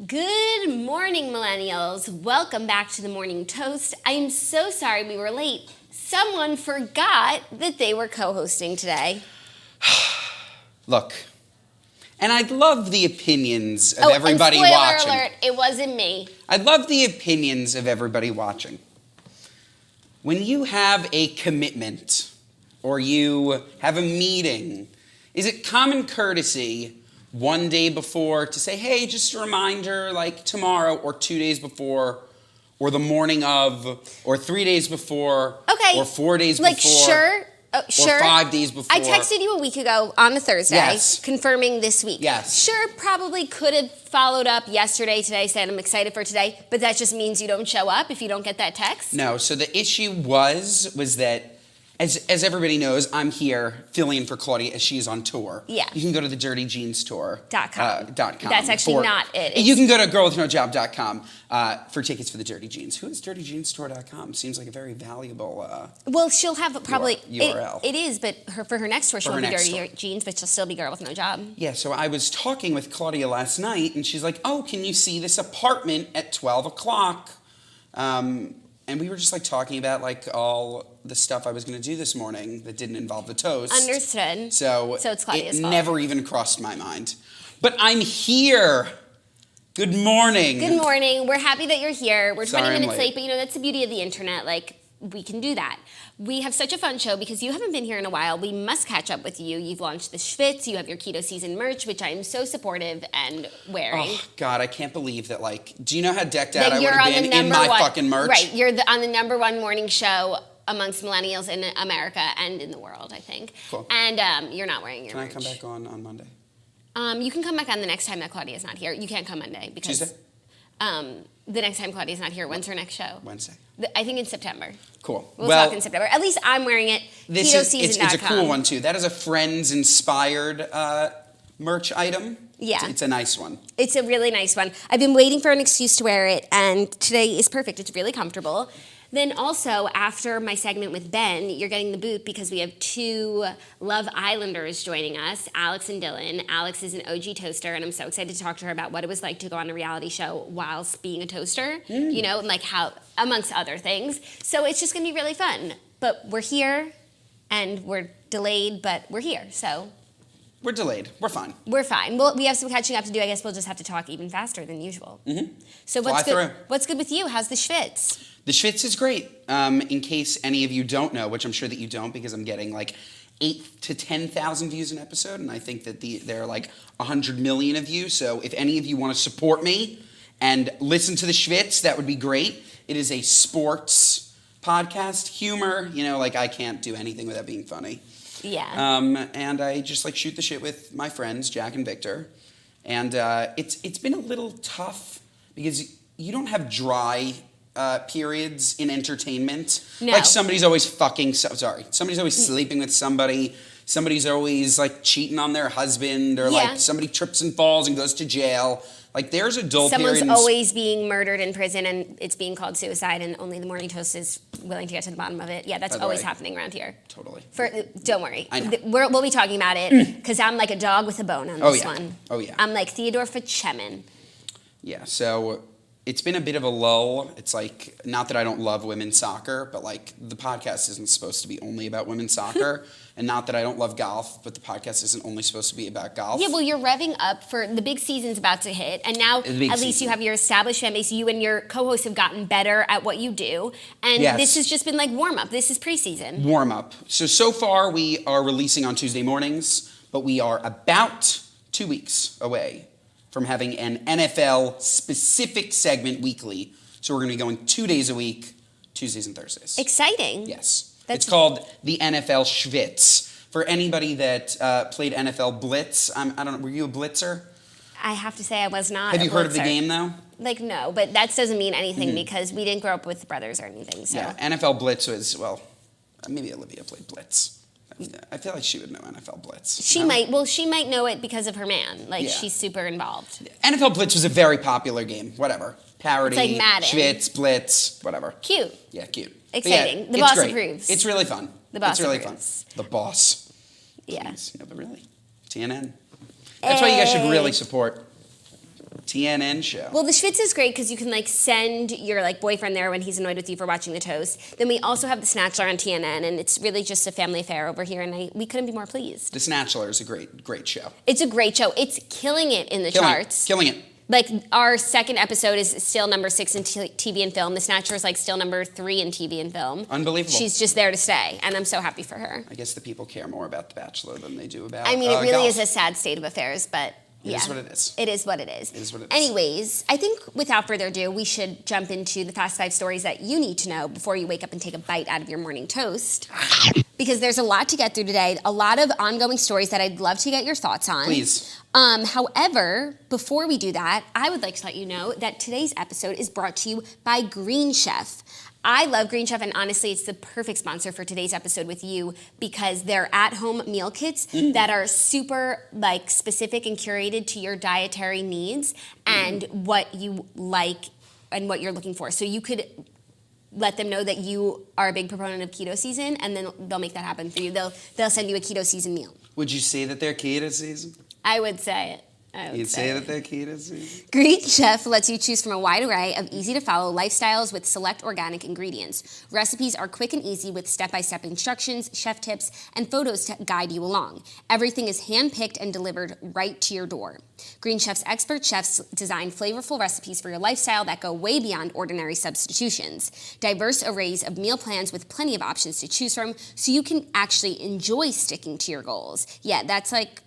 Good morning, millennials. Welcome back to the Morning Toast. I'm so sorry we were late. Someone forgot that they were co-hosting today. Look, and I'd love the opinions of everybody and spoiler watching. alert, it wasn't me. I'd love the opinions of everybody watching. When you have a commitment or you have a meeting, is it common courtesy one day before to say, hey, just a reminder, like tomorrow or 2 days before or the morning of or 3 days before or 4 days before? Sure. Or 5 days before. I texted you a week ago on a Thursday, confirming this week. Yes. Sure, probably could have followed up yesterday, today, saying I'm excited for today, but that just means you don't show up if you don't get that text? No, so the issue was that, as everybody knows, I'm here filling in for Claudia as she's on tour. Yeah. You can go to the dirtyjeanstour.com. That's actually not it. You can go to girlwithnojob.com for tickets for the Dirty Jeans. Who is dirtyjeanstour.com? Seems like a very valuable well, she'll have probably URL. It is, but for her next tour, she'll be Dirty Jeans, but she'll still be Girl with No Job. Yeah, so I was talking with Claudia last night, and she's like, oh, can you see this apartment at 12 o'clock? And we were just like talking about like all the stuff I was going to do this morning that didn't involve the toast. Understood. So it's Claudia's fault. Never even crossed my mind. But I'm here. Good morning. Good morning. We're happy that you're here. We're Sorry 20 I'm minutes late, late, but you know, that's the beauty of the internet. Like, we can do that. We have such a fun show because you haven't been here in a while. We must catch up with you. You've launched the Schwitz. You have your keto season merch, which I am so supportive and wearing. Oh, God, I can't believe that, like, do you know how decked out I would you're have on been the in my one, fucking merch? Right. You're on the #1 morning show amongst millennials in America and in the world, I think. Cool. And you're not wearing your merch. Can I come back on Monday? You can come back on the next time that Claudia's not here. You can't come Monday because... Tuesday? The next time Claudia's not here. When's her next show? Wednesday. I think in September. Cool. We'll talk in September. At least I'm wearing it. KetoSeason.com. It's a cool one, too. That is a Friends-inspired merch item. Yeah. It's a nice one. It's a really nice one. I've been waiting for an excuse to wear it, and today is perfect. It's really comfortable. Then also, after my segment with Ben, you're getting the boot because we have 2 Love Islanders joining us, Alex and Dylan. Alex is an OG toaster, and I'm so excited to talk to her about what it was like to go on a reality show whilst being a toaster, you know, and like how, amongst other things. So it's just going to be really fun. But we're here, and we're delayed, but we're here, so... We're delayed. We're fine. We're fine. Well, we have some catching up to do. I guess we'll just have to talk even faster than usual. Mm-hmm. So what's good with you? How's the Schwitz? The Schwitz is great. In case any of you don't know, which I'm sure that you don't because I'm getting like 8,000 to 10,000 views an episode, and I think that there are like 100 million of you. So if any of you want to support me and listen to the Schwitz, that would be great. It is a sports podcast, humor. You know, like I can't do anything without being funny. Yeah. And I just like shoot the shit with my friends, Jack and Victor. And it's been a little tough because you don't have dry periods in entertainment. No. Like somebody's always somebody's always sleeping with somebody. Somebody's always like cheating on their husband or like somebody trips and falls and goes to jail. Like there's a dull period. Someone's always being murdered in prison and it's being called suicide and only the Morning Toast is willing to get to the bottom of it. Yeah, that's always happening around here. Totally. Don't worry. I know. We'll be talking about it because I'm like a dog with a bone on this one. Oh, yeah. I'm like Theodore Fitzchemin. Yeah, so it's been a bit of a lull. It's like, not that I don't love women's soccer, but like the podcast isn't supposed to be only about women's soccer. And not that I don't love golf, but the podcast isn't only supposed to be about golf. Yeah, well, you're revving up for the big season's about to hit. And now at least you have your established fan base. You and your co-hosts have gotten better at what you do. And this has just been like warm up. This is preseason. Warm up. So far we are releasing on Tuesday mornings, but we are about 2 weeks away from having an NFL specific segment weekly. So we're going to be going 2 days a week, Tuesdays and Thursdays. Exciting. Yes. It's called the NFL Schwitz. For anybody that played NFL Blitz, I don't know, were you a blitzer? I have to say I was not. Have you heard of the game though? Like no, but that doesn't mean anything because we didn't grow up with brothers or anything. So. Yeah, NFL Blitz was, well, maybe Olivia played Blitz. I feel like she would know NFL Blitz. She might know it because of her man. Like she's super involved. NFL Blitz was a very popular game. Whatever. Parody, it's like Madden. Schwitz, Blitz, whatever. Cute. Yeah, cute. Exciting. The boss approves. It's really fun. The boss It's really approves. fun. The boss. Yeah. Please. Yeah, but really. TNN. That's why you guys should really support TNN show. Well, the Schwitz is great because you can like send your like boyfriend there when he's annoyed with you for watching the toast. Then we also have the Snatchler on TNN, and it's really just a family affair over here, and we couldn't be more pleased. The Snatchler is a great show. It's a great show. It's killing it in the charts. Killing it. Like, our second episode is still number 6 in TV and film. The Snatcher is like still number 3 in TV and film. Unbelievable. She's just there to stay, and I'm so happy for her. I guess the people care more about The Bachelor than they do about I mean, it really golf. is a sad state of affairs, but yeah. It is what it is. It is what it is. It is what it is. Anyways, I think without further ado, we should jump into the Fast 5 stories that you need to know before you wake up and take a bite out of your morning toast. Because there's a lot to get through today, a lot of ongoing stories that I'd love to get your thoughts on. Please. However, before we do that, I would like to let you know that today's episode is brought to you by Green Chef. I love Green Chef, and honestly, it's the perfect sponsor for today's episode with you because they're at-home meal kits that are super like specific and curated to your dietary needs and what you like and what you're looking for. So you could let them know that you are a big proponent of keto season, and then they'll make that happen for you. They'll send you a keto season meal. Would you say that they're keto season? I would say it. You'd say that they're keto season? Green Chef lets you choose from a wide array of easy-to-follow lifestyles with select organic ingredients. Recipes are quick and easy with step-by-step instructions, chef tips, and photos to guide you along. Everything is hand-picked and delivered right to your door. Green Chef's expert chefs design flavorful recipes for your lifestyle that go way beyond ordinary substitutions. Diverse arrays of meal plans with plenty of options to choose from so you can actually enjoy sticking to your goals. Yeah, that's like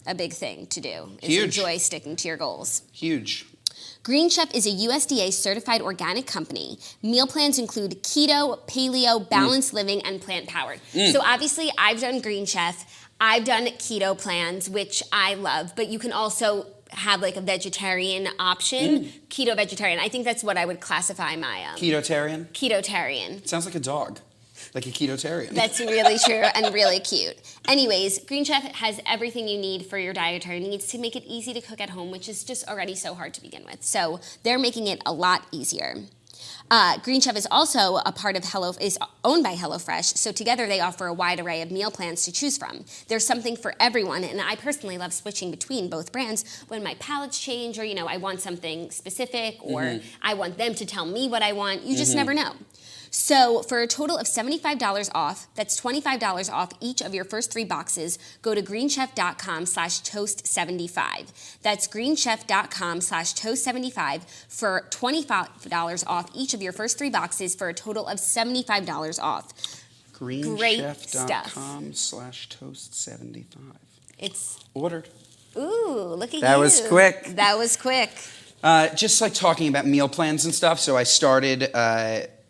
a big thing to do, is Huge. enjoy sticking to your goals. Huge. Green Chef is a USDA certified organic company. Meal plans include keto, paleo, balanced living, and plant powered. So obviously I've done Green Chef. I've done keto plans, which I love, but you can also have like a vegetarian option, keto vegetarian. I think that's what I would classify my Ketotarian? ketotarian. Sounds like a dog. Like a ketotarian. That's really true and really cute. Anyways, Green Chef has everything you need for your dietary needs to make it easy to cook at home, which is just already so hard to begin with. So they're making it a lot easier. Green Chef is also a part of is owned by HelloFresh, so together they offer a wide array of meal plans to choose from. There's something for everyone, and I personally love switching between both brands when my palates change, or I want something specific, or I want them to tell me what I want. You just never know. So for a total of $75 off, that's $25 off each of your first 3 boxes, go to greenchef.com/toast75. That's greenchef.com/toast75 for $25 off each of your first 3 boxes for a total of $75 off. greenchef.com/toast75. It's ordered. Ooh, look at you. That was quick. That was quick. Just like talking about meal plans and stuff, so I started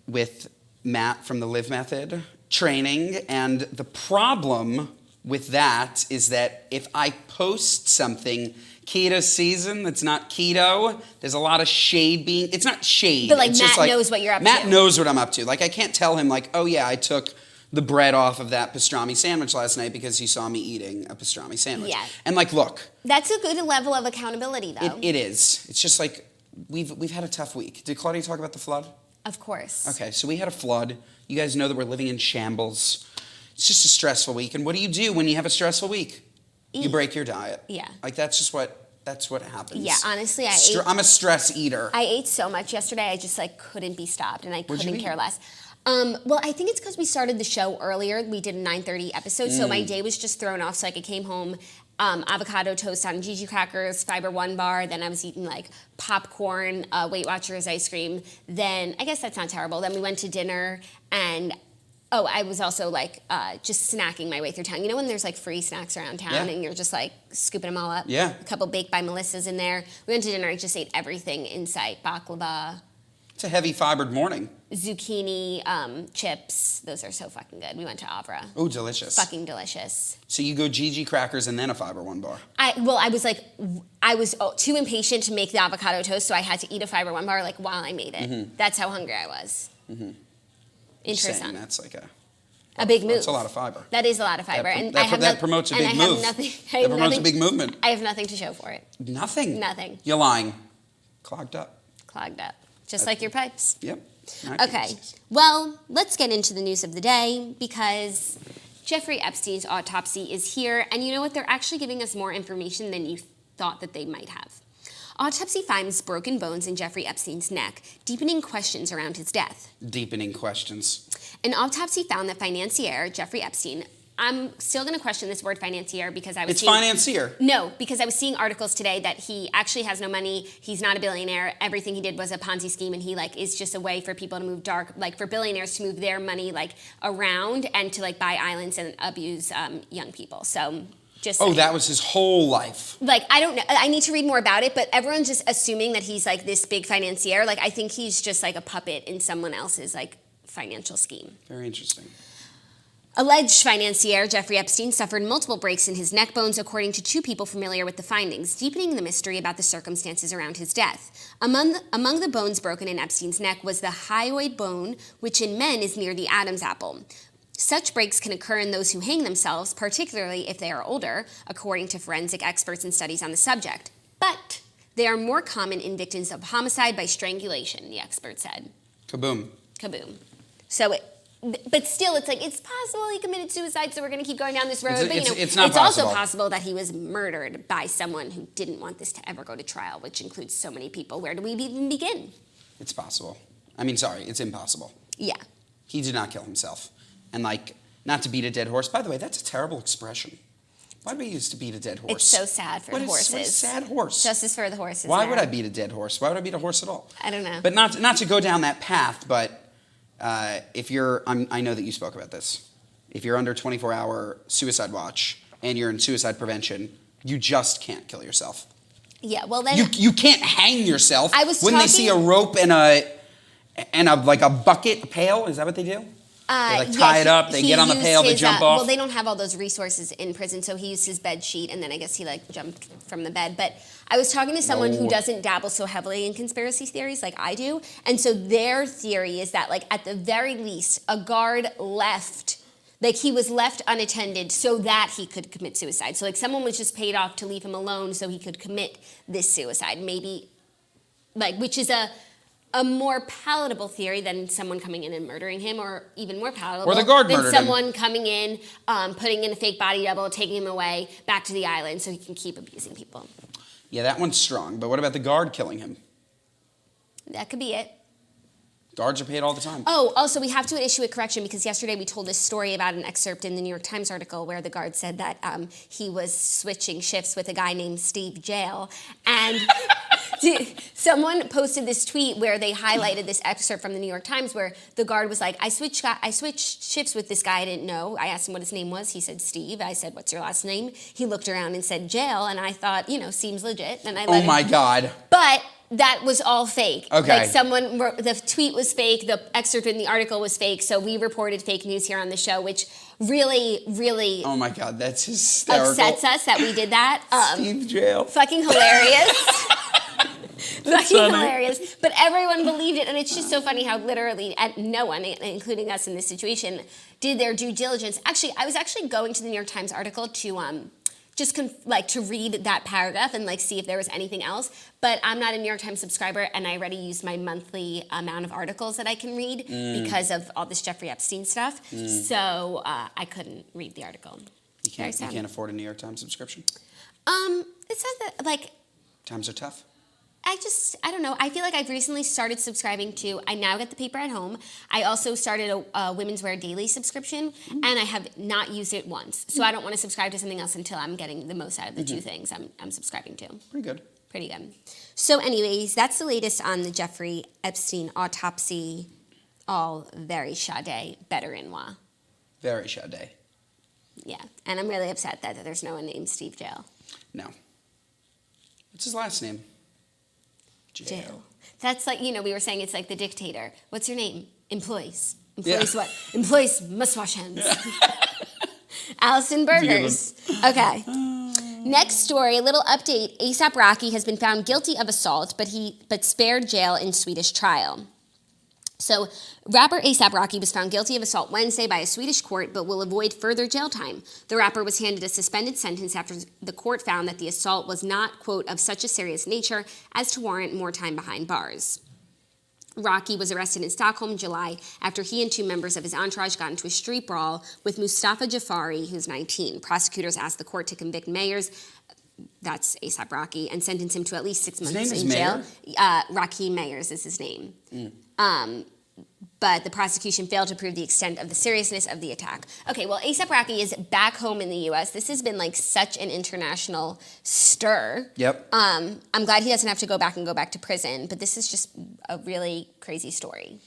with Matt from the Live Method training, and the problem with that is that if I post something keto season that's not keto, there's a lot of shade being, it's not shade. But like it's Matt just knows what you're up to. Matt knows what I'm up to. Like I can't tell him like, oh yeah, I took the bread off of that pastrami sandwich last night because he saw me eating a pastrami sandwich. Yeah. And like, look. That's a good level of accountability though. It is. It's just like, we've had a tough week. Did Claudia talk about the flood? Of course. Okay, so we had a flood. You guys know that we're living in shambles. It's just a stressful week. And what do you do when you have a stressful week? Eat. You break your diet. Yeah. Like that's what happens. Yeah, honestly, I'm a stress eater. I ate so much yesterday, I just like couldn't be stopped, and I What'd you couldn't care eat? less. Well, I think it's because we started the show earlier. We did a 9:30 episode, so my day was just thrown off. So like I came home, avocado toast on Gigi crackers, Fiber One bar. Then I was eating like popcorn, Weight Watchers ice cream. Then I guess that's not terrible. Then we went to dinner, and I was also like just snacking my way through town. You know when there's like free snacks around town and you're just like scooping them all up? Yeah. A couple Baked by Melissa's in there. We went to dinner. I just ate everything in sight. Baklava. It's a heavy fibered morning. Zucchini chips. Those are so fucking good. We went to Avra. Oh, delicious. Fucking delicious. So you go Gigi crackers and then a Fiber One bar. I was too impatient to make the avocado toast, so I had to eat a Fiber One bar like while I made it. That's how hungry I was. Interesting. Saying that's like a big move. That's a lot of fiber. That is a lot of fiber, That promotes a big move. That promotes a big movement. I have nothing to show for it. Nothing. Nothing. You're lying. Clogged up. Clogged up, just like your pipes. Yep. Okay, well, let's get into the news of the day because Jeffrey Epstein's autopsy is here, and you know what? They're actually giving us more information than you thought that they might have. Autopsy finds broken bones in Jeffrey Epstein's neck, deepening questions around his death. Deepening questions. An autopsy found that financier Jeffrey Epstein, I'm still going to question this word financier because I was financier. No, because I was seeing articles today that he actually has no money. He's not a billionaire. Everything he did was a Ponzi scheme, and he is just a way for people to move for billionaires to move their money around and to buy islands and abuse young people. So just saying. That was his whole life. I don't know. I need to read more about it, but everyone's just assuming that he's this big financier. I think he's just a puppet in someone else's financial scheme. Very interesting. Alleged financier Jeffrey Epstein suffered multiple breaks in his neck bones, according to 2 people familiar with the findings, deepening the mystery about the circumstances around his death. Among the bones broken in Epstein's neck was the hyoid bone, which in men is near the Adam's apple. Such breaks can occur in those who hang themselves, particularly if they are older, according to forensic experts and studies on the subject. But they are more common in victims of homicide by strangulation, the expert said. Kaboom. Kaboom. But still, it's possible he committed suicide, so we're going to keep going down this road. It's not it's possible. also possible that he was murdered by someone who didn't want this to ever go to trial, which includes so many people. Where do we even begin? It's possible. It's impossible. Yeah. He did not kill himself. And not to beat a dead horse. By the way, that's a terrible expression. Why do we use to beat a dead horse? It's so sad for the horses. What is sad horse? Justice for the horses. Why would I beat a dead horse? Why would I beat a horse at all? I don't know. But not to go down that path, but if you're, I know that you spoke about this. If you're under 24-hour suicide watch and you're in suicide prevention, you just can't kill yourself. Yeah, well then... You can't hang yourself. They see a rope and a bucket, a pail. Is that what they do? They tie it up, they get on the pail, they jump off. Well, they don't have all those resources in prison, so he used his bed sheet, and then I guess he jumped from the bed. But I was talking to someone who doesn't dabble so heavily in conspiracy theories like I do, and so their theory is that at the very least, a guard left, he was left unattended so that he could commit suicide. So someone was just paid off to leave him alone so he could commit this suicide. Maybe, which is a more palatable theory than someone coming in and murdering him, or even more palatable or the guard than murdered someone him. Coming in, putting in a fake body double, taking him away back to the island so he can keep abusing people. Yeah, that one's strong. But what about the guard killing him? That could be it. Guards are paid all the time. Oh, also, we have to issue a correction because yesterday we told this story about an excerpt in the New York Times article where the guard said that he was switching shifts with a guy named Steve Jail. And someone posted this tweet where they highlighted this excerpt from the New York Times where the guard was like, I switched shifts with this guy I didn't know. I asked him what his name was. He said, Steve. I said, what's your last name? He looked around and said, Jail. And I thought, seems legit. And I let him. My God. But that was all fake. Okay. Someone wrote, the tweet was fake, the excerpt in the article was fake, so we reported fake news here on the show, which really, really oh my God, that's hysterical. upsets us that we did that. Steve Jail. Fucking hilarious. Fucking hilarious. But everyone believed it, and it's just so funny how literally no one, including us in this situation, did their due diligence. Actually, I was going to the New York Times article to to read that paragraph and see if there was anything else. But I'm not a New York Times subscriber, and I already used my monthly amount of articles that I can read because of all this Jeffrey Epstein stuff. So I couldn't read the article. You can't afford a New York Times subscription? It says that times are tough. I don't know. I feel like I've recently started subscribing to, I now get the paper at home. I also started a Women's Wear Daily subscription, and I have not used it once. So I don't want to subscribe to something else until I'm getting the most out of the two things I'm subscribing to. Pretty good. So anyways, that's the latest on the Jeffrey Epstein autopsy. All very Sade, better in moi. Very Sade. Yeah, and I'm really upset that there's no one named Steve Jail. No. What's his last name? Jail. That's we were saying it's like the dictator. What's your name? Employees. Employees what? Employees must wash hands. Allison Burgers. Okay. Next story, a little update. A$AP Rocky has been found guilty of assault, but spared jail in Swedish trial. So, rapper A$AP Rocky was found guilty of assault Wednesday by a Swedish court, but will avoid further jail time. The rapper was handed a suspended sentence after the court found that the assault was not, quote, of such a serious nature as to warrant more time behind bars. Rocky was arrested in Stockholm in July after he and 2 members of his entourage got into a street brawl with Mustafa Jafari, who's 19. Prosecutors asked the court to convict mayors that's A$AP Rocky, and sentence him to at least 6 months name is in jail. Mayer? Raheem Mayers is his name. But the prosecution failed to prove the extent of the seriousness of the attack. Okay, well, A$AP Rocky is back home in the U.S. This has been like such an international stir. Yep. I'm glad he doesn't have to go back to prison, but this is just a really crazy story.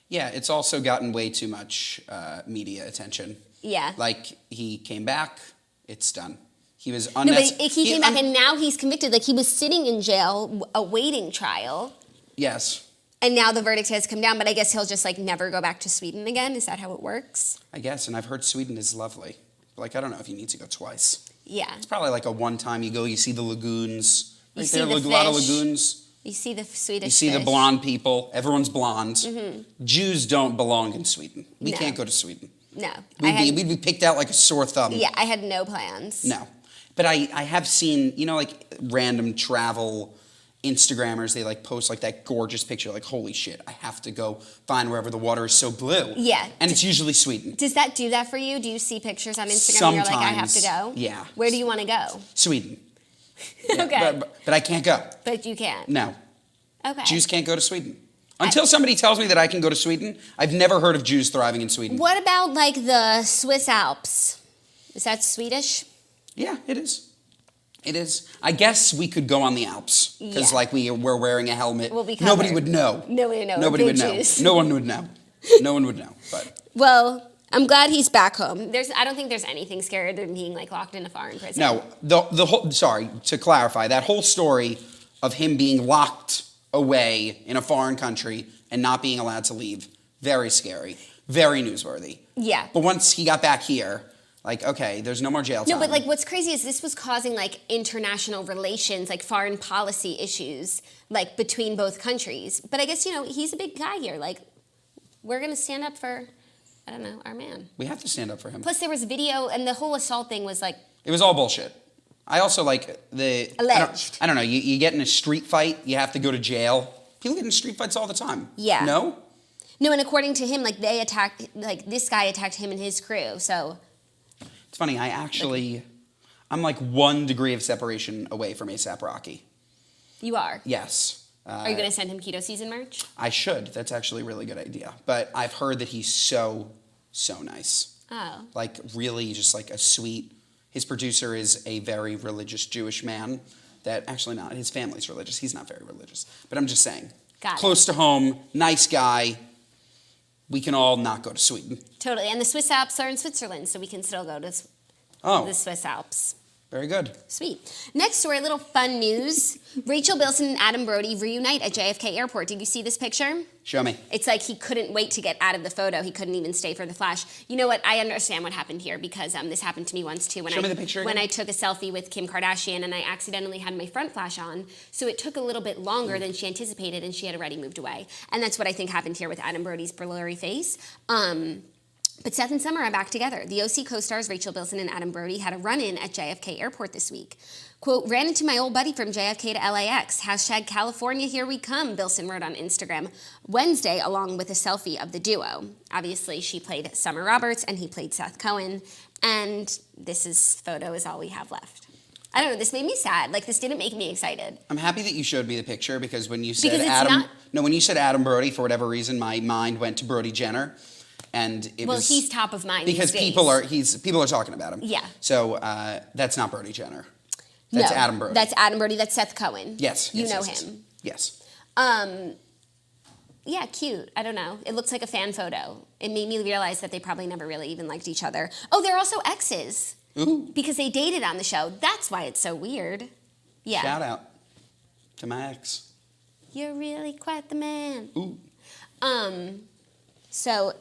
Yeah, it's also gotten way too much media attention. Yeah. Like, he came back, it's done. He was No, but he came back and now he's convicted. Like, he was sitting in jail awaiting trial. Yes. And now the verdict has come down, but I guess he'll just like never go back to Sweden again. Is that how it works? I guess, and I've heard Sweden is lovely. Like, I don't know if you need to go twice. Yeah. It's probably like a one-time you go, you see the lagoons. You Right see there, the a lot of fish. lagoons. You see the Swedish You see the fish. blonde people. Everyone's blonde. Mm-hmm. Jews don't belong in Sweden. We No. can't go to Sweden. No. We'd be picked out like a sore thumb. Yeah, I had no plans. No. But I have seen, like random travel Instagrammers, they like post like that gorgeous picture, like, holy shit, I have to go find wherever the water is so blue. Yeah. And it's usually Sweden. Does that do that for you? Do you see pictures on Instagram and you're like, I have to go? Yeah. Where do you want to go? Sweden. Yeah, Okay. But I can't go. But you can't. No. Okay. Jews can't go to Sweden. Until somebody tells me that I can go to Sweden, I've never heard of Jews thriving in Sweden. What about like the Swiss Alps? Is that Swedish? Yeah, it is. It is. I guess we could go on the Alps because, Yeah. like, we're wearing a helmet. We'll be covered. Nobody would know. Nobody would know. Nobody We're would big know. Jews. No one would know. No one would know. But Well, I'm glad he's back home. I don't think there's anything scarier than being like locked in a foreign prison. no, the whole. Sorry to clarify that whole story of him being locked away in a foreign country and not being allowed to leave. Very scary. Very newsworthy. Yeah. But once he got back here. Like, okay, there's no more jail time. No, but like what's crazy is this was causing like international relations, like foreign policy issues, like between both countries. But I guess, he's a big guy here. Like, we're going to stand up for, I don't know, our man. We have to stand up for him. Plus there was video and the whole assault thing was like. It was all bullshit. I also like the... Alleged. I don't know, you get in a street fight, you have to go to jail. People get in street fights all the time. Yeah. No? No, and according to him, like this guy attacked him and his crew, so. It's funny, I'm like 1 degree of separation away from A$AP Rocky. You are? Yes. Are you going to send him keto season merch? I should. That's actually a really good idea. But I've heard that he's so nice. Oh. Like, really just like a sweet... His producer is a very religious Jewish man that... Actually not. His family's religious. He's not very religious. But I'm just saying. Got it. Close to home, nice guy. We can all not go to Sweden. Totally. And the Swiss Alps are in Switzerland, so we can still go to the Swiss Alps. Very good. Sweet. Next story, a little fun news. Rachel Bilson and Adam Brody reunite at JFK Airport. Did you see this picture? Show me. It's like he couldn't wait to get out of the photo. He couldn't even stay for the flash. You know what? I understand what happened here because this happened to me once too. Show me the picture When again. I took a selfie with Kim Kardashian and I accidentally had my front flash on, so it took a little bit longer than she anticipated and she had already moved away. And that's what I think happened here with Adam Brody's blurry face. But Seth and Summer are back together. The OC co-stars Rachel Bilson and Adam Brody had a run-in at JFK Airport this week. Quote, ran into my old buddy from JFK to LAX. Hashtag California, here we come, Bilson wrote on Instagram Wednesday, along with a selfie of the duo. Obviously, she played Summer Roberts and he played Seth Cohen. And this photo is all we have left. I don't know, this made me sad. Like, this didn't make me excited. I'm happy that you showed me the picture because when you said when you said Adam Brody, for whatever reason, my mind went to Brody Jenner. And it was he's top of mind because these days. people are talking about him. Yeah. So that's not Brody Jenner. That's Adam Brody. That's Adam Brody. That's Seth Cohen. Yes. You yes, know yes, him. Yes. Yeah, cute. I don't know. It looks like a fan photo. It made me realize that they probably never really even liked each other. Oh, they're also exes. Ooh. Because they dated on the show. That's why it's so weird. Yeah. Shout out to my ex. You're really quite the man. Ooh. So,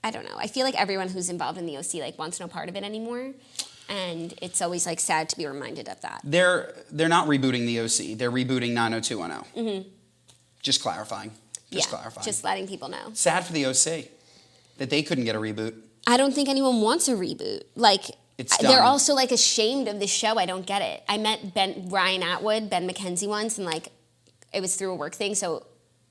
I don't know. I feel like everyone who's involved in the OC like wants no part of it anymore. And it's always like sad to be reminded of that. They're not rebooting the OC. They're rebooting 90210. Mm-hmm. Just clarifying. Clarifying. Just letting people know. Sad for the OC that they couldn't get a reboot. I don't think anyone wants a reboot. Like, It's they're done. also like ashamed of the show. I don't get it. I met Ryan Atwood, Ben McKenzie once, and like it was through a work thing. So,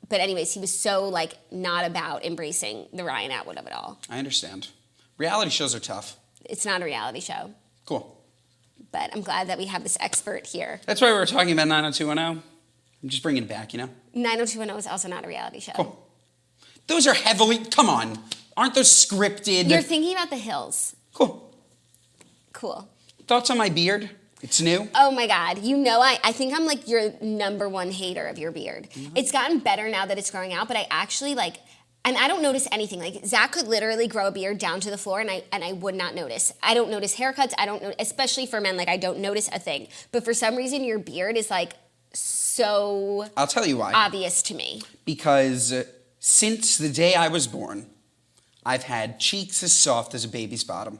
but anyways, he was so like not about embracing the Ryan Atwood of it all. I understand. Reality shows are tough. It's not a reality show. Cool. But I'm glad that we have this expert here. That's why we were talking about 90210. I'm just bringing it back, 90210 is also not a reality show. Cool. Those are heavily, come on. Aren't those scripted? You're thinking about The Hills. Cool. Cool. Thoughts on my beard? It's new. Oh my God. I think I'm like your number one hater of your beard. Mm-hmm. It's gotten better now that it's growing out, but I actually and I don't notice anything. Like Zach could literally grow a beard down to the floor and I would not notice. I don't notice haircuts. I don't know, especially for men, I don't notice a thing. But for some reason your beard is so I'll tell you why. Obvious to me. Because since the day I was born, I've had cheeks as soft as a baby's bottom.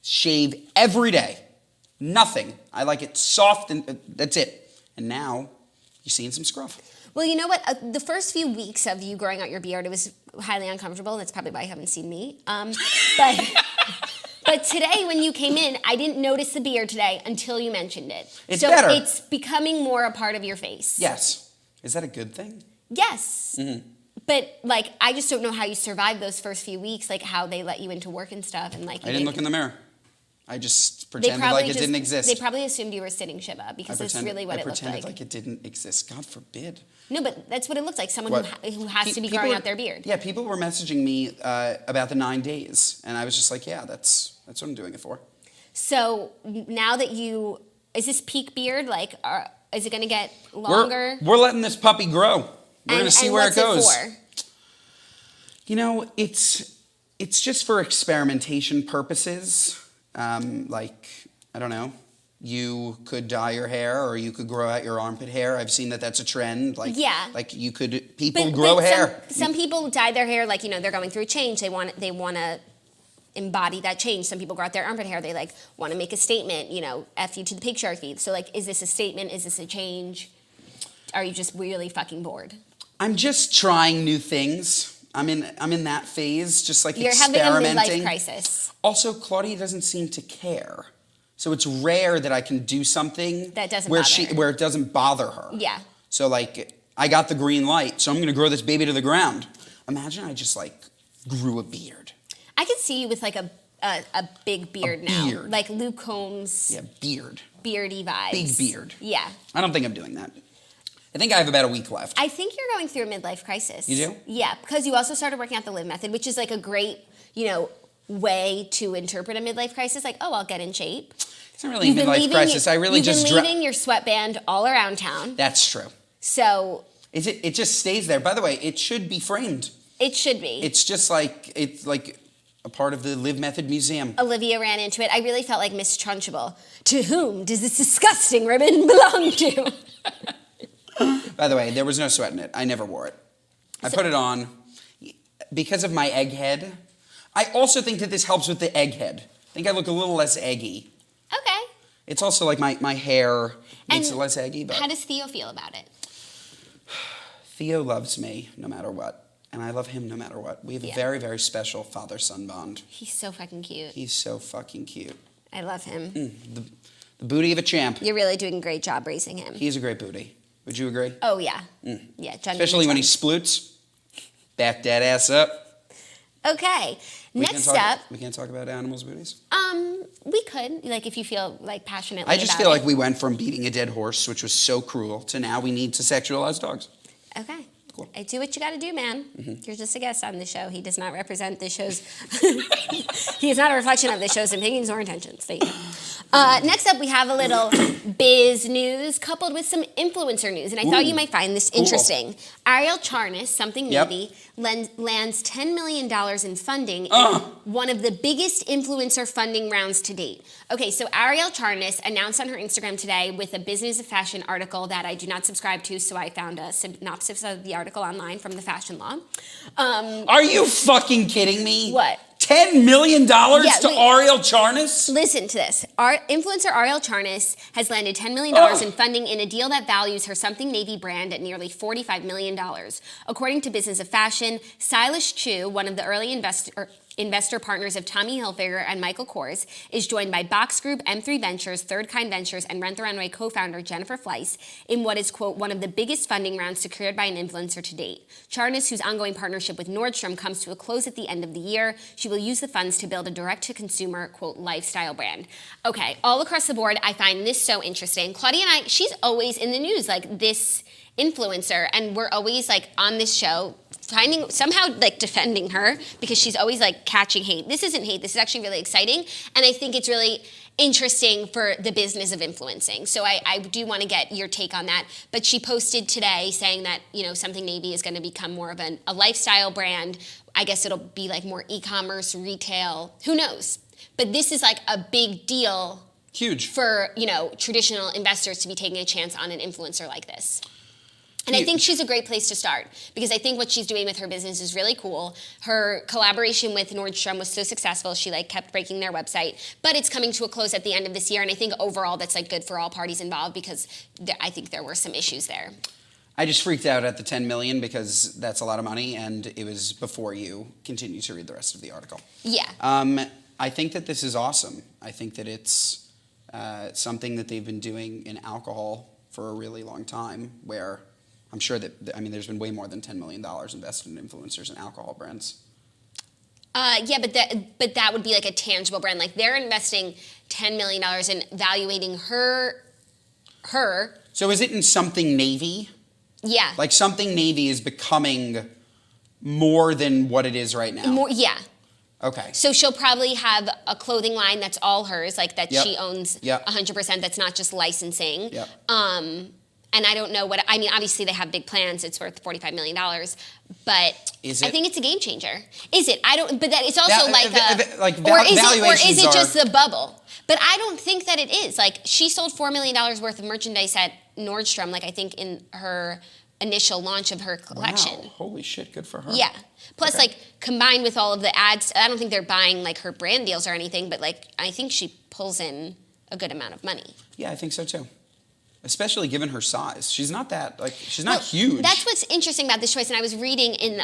Shave every day. Nothing. I like it soft and that's it. And now you're seeing some scruff. Well, you know what? The first few weeks of you growing out your beard, it was highly uncomfortable. That's probably why you haven't seen me. But today when you came in, I didn't notice the beard today until you mentioned it. It's better. It's becoming more a part of your face. Yes. Is that a good thing? Yes. Mm-hmm. But I just don't know how you survived those first few weeks, how they let you into work and stuff, and I didn't look in the mirror. I just pretended like it didn't exist. They probably assumed you were sitting Shiva because that's really what it looked like. I pretended like it didn't exist. God forbid. No, but that's what it looks like. Someone who has to be growing out their beard. Yeah, people were messaging me about the 9 days, and I was just like, yeah, that's what I'm doing it for. So now that is this peak beard? Is it going to get longer? We're letting this puppy grow. We're going to see where it goes. What's it for? It's just for experimentation purposes. I don't know, you could dye your hair or you could grow out your armpit hair. I've seen that's a trend. People grow hair. Some people dye their hair they're going through a change. They want to embody that change. Some people grow out their armpit hair. They want to make a statement, F you to the patriarchy. So is this a statement? Is this a change? Are you just really fucking bored? I'm just trying new things. I'm in that phase, just You're experimenting. having a midlife crisis. Also, Claudia doesn't seem to care. So it's rare that I can do something that doesn't where it doesn't bother her. Yeah. So I got the green light, so I'm gonna grow this baby to the ground. Imagine I just grew a beard. I could see you with a big beard now. Beard. Like Luke Combs. Yeah, beard. Beardy vibes. Big beard. Yeah. I don't think I'm doing that. I think I have about a week left. I think you're going through a midlife crisis. You do? Yeah, because you also started working out the Live method, which is a great, way to interpret a midlife crisis. I'll get in shape. It's not really a midlife crisis. You've been leaving your sweatband all around town. That's true. So it just stays there. By the way, it should be framed. It should be. It's just it's a part of the Live Method Museum. Olivia ran into it. I really felt like Miss Trunchbull. To whom does this disgusting ribbon belong to? By the way, there was no sweat in it. I never wore it. I put it on because of my egg head. I also think that this helps with the egg head. I think I look a little less eggy. Okay. It's also my hair makes it less eggy. But how does Theo feel about it? Theo loves me no matter what. And I love him no matter what. We have a very, very special father-son bond. He's so fucking cute. He's so fucking cute. I love him. The booty of a champ. You're really doing a great job raising him. He's a great booty. Would you agree? Oh, yeah. Yeah, especially when he sploots. Back that ass up. Okay. Next up. We can't talk about animals' booties? We could, if you feel passionately about it. I just feel like we went from beating a dead horse, which was so cruel, to now we need to sexualize dogs. Okay. Cool. I do what you got to do, man. Mm-hmm. You're just a guest on the show. He does not represent the show's... He is not a reflection of the show's opinions or intentions. Thank you. Next up, we have a little biz news coupled with some influencer news, and I thought you might find this interesting. Arielle Charnas, something navy, lands $10 million in funding in one of the biggest influencer funding rounds to date. Okay, so Arielle Charnas announced on her Instagram today with a Business of Fashion article that I do not subscribe to, so I found a synopsis of the article online from the Fashion Law. Are you fucking kidding me? What? $10 million to Arielle Charnas? Listen to this. Our influencer Arielle Charnas has landed $10 million in funding in a deal that values her Something Navy brand at nearly $45 million. According to Business of Fashion, Silas Chu, one of the early investor partners of Tommy Hilfiger and Michael Kors, is joined by Box Group, M3 Ventures, Third Kind Ventures, and Rent the Runway co-founder Jennifer Fleiss in what is, quote, one of the biggest funding rounds secured by an influencer to date. Charnas, whose ongoing partnership with Nordstrom comes to a close at the end of the year, she will use the funds to build a direct-to-consumer, quote, lifestyle brand. Okay, all across the board, I find this so interesting. Claudia and I, she's always in the news, like this influencer, and we're always like on this show finding somehow like defending her because she's always like catching hate. This isn't hate, this is actually really exciting, and I think it's really interesting for the business of influencing. So I do want to get your take on that. But she posted today saying that, you know, Something Navy is going to become more of a lifestyle brand. I guess it'll be like more e-commerce, retail, who knows? But this is like a big deal. Huge. For, you know, traditional investors to be taking a chance on an influencer like this. And I think she's a great place to start because I think what she's doing with her business is really cool. Her collaboration with Nordstrom was so successful. She like kept breaking their website, but it's coming to a close at the end of this year. And I think overall that's like good for all parties involved because I think there were some issues there. I just freaked out at the 10 million because that's a lot of money, and it was before you continue to read the rest of the article. Yeah. I think that this is awesome. I think that it's something that they've been doing in alcohol for a really long time, where I'm sure that, I mean, there's been way more than $10 million invested in influencers and alcohol brands. Yeah, but that would be like a tangible brand. Like they're investing $10 million in evaluating her. So is it in Something Navy? Yeah. Like Something Navy is becoming more than what it is right now? More, yeah. Okay. So she'll probably have a clothing line that's all hers, like that she owns 100%. That's not just licensing. Yep. And I don't know what, I mean, obviously they have big plans. It's worth $45 million, but is it? I think it's a game changer. is it? I don't, but that it's also or is it just the bubble? But I don't think that it is. Like she sold $4 million worth of merchandise at Nordstrom, like I think in her initial launch of her collection. Wow. Holy shit, good for her. Yeah. Plus, like, combined with all of the ads, I don't think they're buying, like, her brand deals or anything, but, like, I think she pulls in a good amount of money. Yeah, I think so, too. Especially given her size. She's not that, like, she's not huge. That's what's interesting about this choice. And I was reading in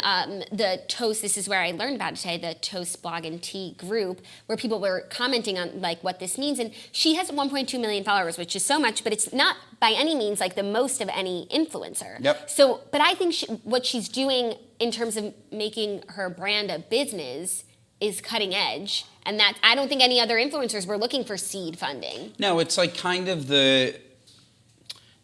the Toast, this is where I learned about it today, the Toast Blog and Tea group, where people were commenting on, like, what this means. And she has 1.2 million followers, which is so much, but it's not by any means, like, the most of any influencer. Yep. So, but I think what she's doing in terms of making her brand a business is cutting edge. And that I don't think any other influencers were looking for seed funding. No, it's like kind of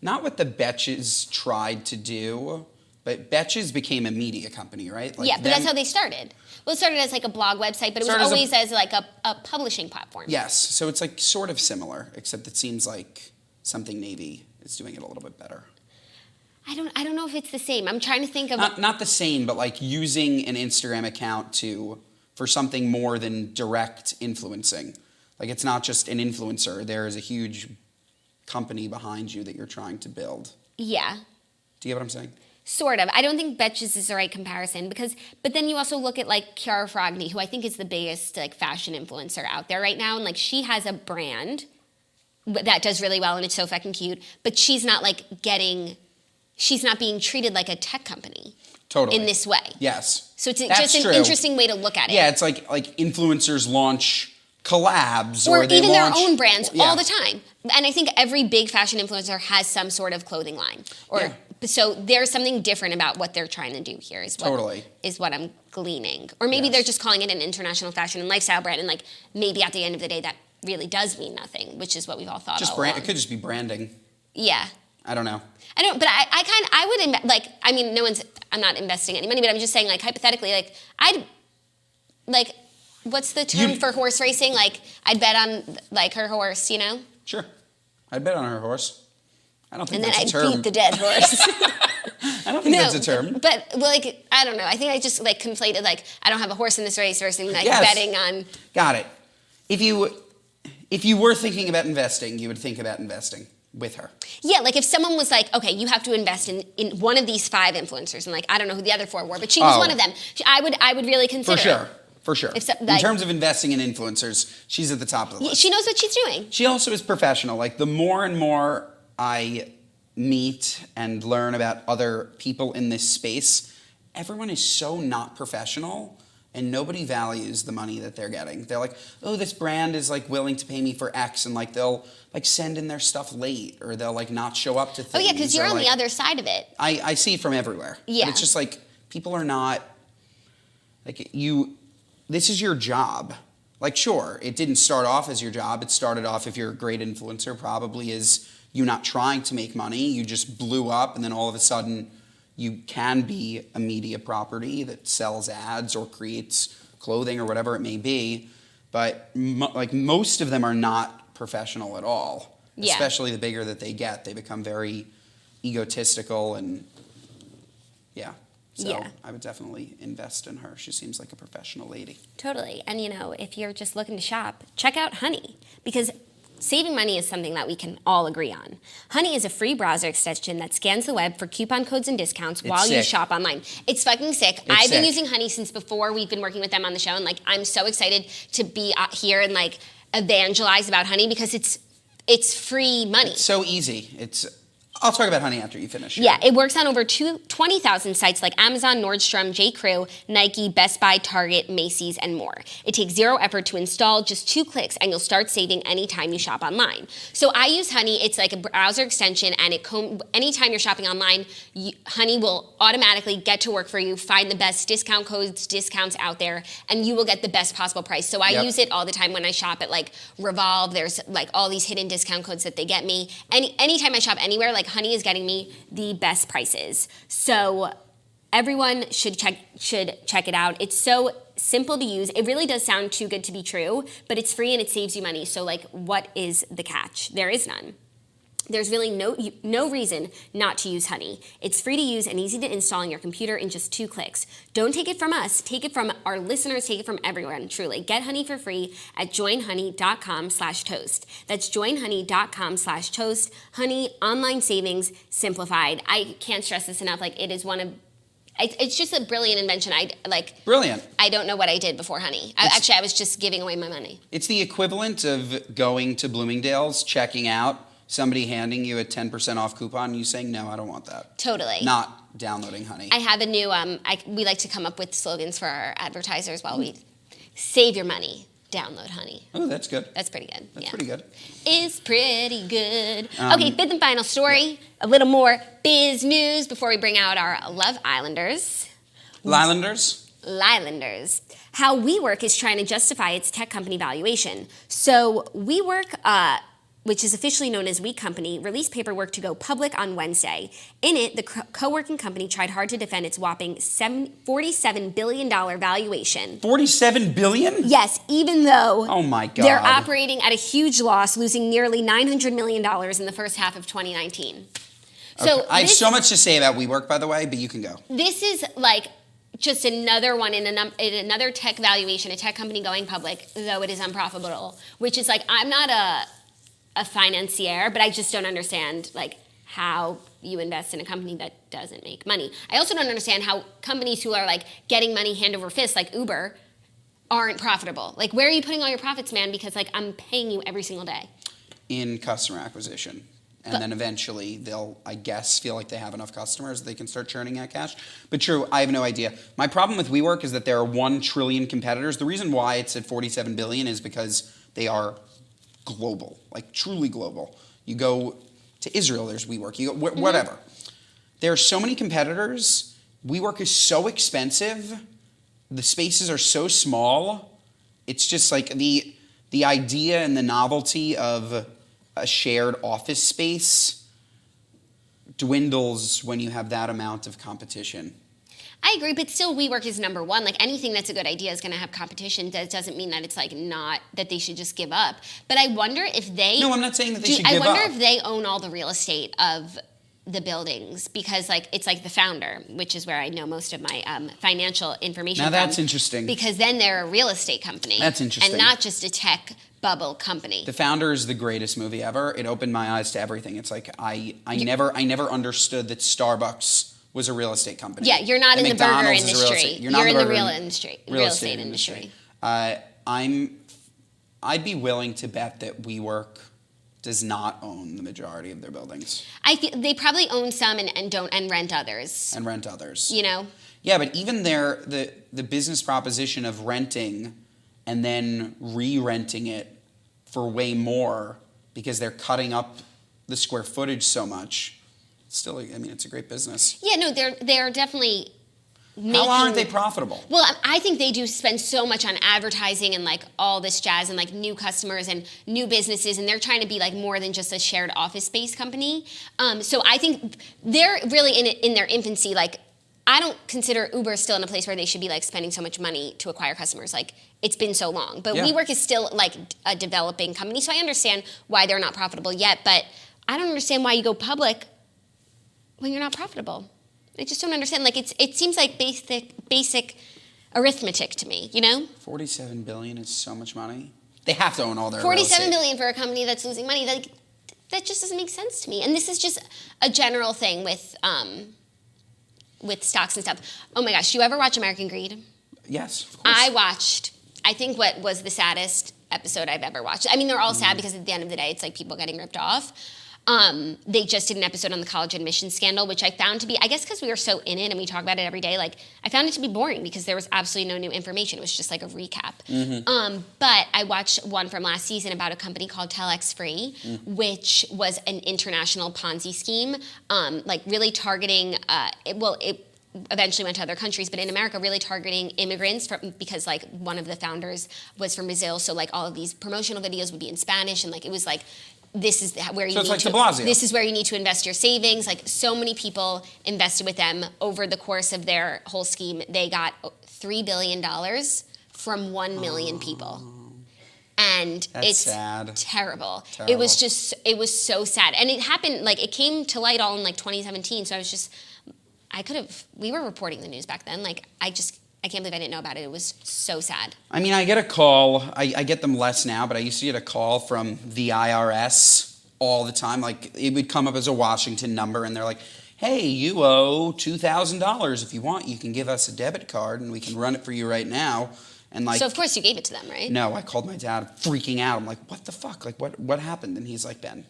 not what the Betches tried to do, but Betches became a media company, right? Like yeah, but that's how they started. Well, it started as like a blog website, but it was always as like a publishing platform. Yes, so it's like sort of similar, except it seems like Something Navy is doing it a little bit better. I don't know if it's the same. I'm trying to think of not the same, but like using an Instagram account for something more than direct influencing. Like it's not just an influencer. There is a huge company behind you that you're trying to build. Yeah. Do you get what I'm saying? Sort of. I don't think Betches is the right comparison but then you also look at like Chiara Fragni, who I think is the biggest like fashion influencer out there right now, and like she has a brand that does really well and it's so fucking cute, but she's not being treated like a tech company. Totally. In this way. Yes. So it's just an interesting way to look at it. Yeah, it's like influencers launch collabs or they even launch their own brands all the time. And I think every big fashion influencer has some sort of clothing line. So there's something different about what they're trying to do here is what I'm gleaning. Or maybe they're just calling it an international fashion and lifestyle brand, and like maybe at the end of the day that really does mean nothing, which is what we've all thought all along. It could just be branding. Yeah. I don't know. I'm not investing any money, but I'm just saying, like, hypothetically, what's the term for horse racing? Like, I'd bet on, like, her horse, you know? Sure. I'd bet on her horse. I don't think that's a term. And then I'd beat the dead horse. I don't think that's a term. But, like, I don't know. I think I just, like, conflated, like, I don't have a horse in this race versus, like, betting on. Got it. If you were thinking about investing, you would think about investing with her. Yeah, like if someone was like, okay, you have to invest in one of these 5 influencers, and like I don't know who the other 4 were, but she was one of them. I would really consider For sure. In terms of investing in influencers, she's at the top of the list. She knows what she's doing. She also is professional. Like the more and more I meet and learn about other people in this space, everyone is so not professional and nobody values the money that they're getting. They're like, oh, this brand is like willing to pay me for X, and like they'll like send in their stuff late, or they'll like not show up to things. Oh yeah, because you're on like, the other side of it. I see it from everywhere. Yeah. But it's just like people are not like you. This is your job. Like, sure, it didn't start off as your job. It started off, if you're a great influencer, probably as you not trying to make money. You just blew up, and then all of a sudden you can be a media property that sells ads or creates clothing or whatever it may be. But like most of them are not professional at all. Yeah. Especially the bigger that they get. They become very egotistical and yeah. So yeah. I would definitely invest in her. She seems like a professional lady. Totally. And if you're just looking to shop, check out Honey, because saving money is something that we can all agree on. Honey is a free browser extension that scans the web for coupon codes and discounts while you shop online. It's fucking sick. I've been using Honey since before we've been working with them on the show, and like I'm so excited to be here and like evangelize about Honey because it's free money. It's so easy. I'll talk about Honey after you finish. Yeah, it works on over 20,000 sites like Amazon, Nordstrom, J.Crew, Nike, Best Buy, Target, Macy's, and more. It takes zero effort to install, just 2 clicks, and you'll start saving anytime you shop online. So I use Honey. It's like a browser extension, and anytime you're shopping online, Honey will automatically get to work for you, find the best discount codes, discounts out there, and you will get the best possible price. So I use it all the time when I shop at like Revolve. There's like all these hidden discount codes that they get me. Anytime I shop anywhere, like Honey is getting me the best prices. So everyone should check it out. It's so simple to use. It really does sound too good to be true, but it's free and it saves you money. So like, what is the catch? There is none. There's really no reason not to use Honey. It's free to use and easy to install on your computer in just 2 clicks. Don't take it from us. Take it from our listeners. Take it from everyone, truly. Get Honey for free at joinhoney.com/toast. That's joinhoney.com/toast. Honey, online savings simplified. I can't stress this enough. Like, it is one of... It's just a brilliant invention. Brilliant. I don't know what I did before Honey. I was just giving away my money. It's the equivalent of going to Bloomingdale's, checking out, somebody handing you a 10% off coupon and you saying, no, I don't want that. Totally. Not downloading Honey. I have a new, we like to come up with slogans for our advertisers while we save your money, download Honey. Oh, that's good. That's pretty good. That's pretty good. It's pretty good. Okay, fifth and final story. A little more biz news before we bring out our Love Islanders. Lylanders. How WeWork is trying to justify its tech company valuation. So WeWork, which is officially known as We Company, released paperwork to go public on Wednesday. In it, the co-working company tried hard to defend its whopping $47 billion valuation. $47 billion? Yes, even though oh my God. They're operating at a huge loss, losing nearly $900 million in the first half of 2019. So I have so much to say about WeWork, by the way, but you can go. This is like just another one in another tech valuation, a tech company going public, though it is unprofitable, which is like, I'm not a financier, but I just don't understand like how you invest in a company that doesn't make money. I also don't understand how companies who are like getting money hand over fist, like Uber, aren't profitable. Like, where are you putting all your profits, man? Because like I'm paying you every single day. In customer acquisition. And then eventually they'll, I guess, feel like they have enough customers that they can start churning out cash. But true, I have no idea. My problem with WeWork is that there are 1 trillion competitors. The reason why it's at 47 billion is because they are global, like truly global. You go to Israel, there's WeWork. You go whatever. There are so many competitors. WeWork is so expensive. The spaces are so small. It's just like the idea and the novelty of a shared office space dwindles when you have that amount of competition. I agree, but still WeWork is number one. Like, anything that's a good idea is going to have competition. That doesn't mean that it's like not, that they should just give up. But I wonder if they... No, I'm not saying that they should give up. I wonder if they own all the real estate of the buildings, because like it's like the founder, which is where I know most of my financial information from. Now that's interesting. Because then they're a real estate company. That's interesting. And not just a tech bubble company. The Founder is the greatest movie ever. It opened my eyes to everything. It's like I never understood that Starbucks was a real estate company. Yeah, you're not in the burger industry. You're in the real estate industry. I'd be willing to bet that WeWork does not own the majority of their buildings. I feel they probably own some and don't and rent others. And rent others. You know? Yeah, but even the business proposition of renting and then re-renting it for way more because they're cutting up the square footage so much. Still, I mean, it's a great business. Yeah, no, they're definitely making... How aren't they profitable? Well, I think they do spend so much on advertising and like all this jazz and like new customers and new businesses, and they're trying to be like more than just a shared office space company. So I think they're really in their infancy. Like, I don't consider Uber still in a place where they should be like spending so much money to acquire customers. Like, it's been so long. But WeWork is still like a developing company, so I understand why they're not profitable yet, but I don't understand why you go public when you're not profitable. I just don't understand. Like, it seems like basic arithmetic to me, you know? $47 billion is so much money. They have to own all their 47 billion for a company that's losing money. Like, that just doesn't make sense to me. And this is just a general thing with stocks and stuff. Oh my gosh, do you ever watch American Greed? Yes, of course. I watched, I think what was the saddest episode I've ever watched. I mean, they're all sad because at the end of the day, it's like people getting ripped off. They just did an episode on the college admissions scandal, which I found to be, I guess because we were so in it and we talk about it every day, like, I found it to be boring because there was absolutely no new information. It was just like a recap. But I watched one from last season about a company called Telex Free, which was an international Ponzi scheme, like really targeting, it eventually went to other countries, but in America, really targeting immigrants because like one of the founders was from Brazil. So like all of these promotional videos would be in Spanish, and like, it was like, this is where you need to. This is where you need to invest your savings. Like, so many people invested with them over the course of their whole scheme. They got $3 billion from 1 million people, and it's sad. Terrible. It was so sad, and it happened like it came to light all in like 2017. So we were reporting the news back then. Like, I can't believe I didn't know about it. It was so sad. I mean, I get a call. I get them less now, but I used to get a call from the IRS all the time. Like, it would come up as a Washington number, and they're like, hey, you owe $2,000. If you want, you can give us a debit card, and we can run it for you right now. And like, so, of course, you gave it to them, right? No, I called my dad freaking out. I'm like, what the fuck? Like, what happened? And he's like, Ben,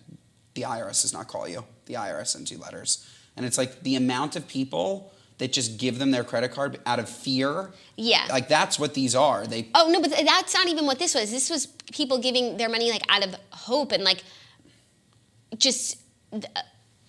the IRS does not call you. The IRS sends you letters. And it's like the amount of people that just give them their credit card out of fear. Yeah. Like, that's what these are. Oh, no, but that's not even what this was. This was people giving their money, like, out of hope and, like, just...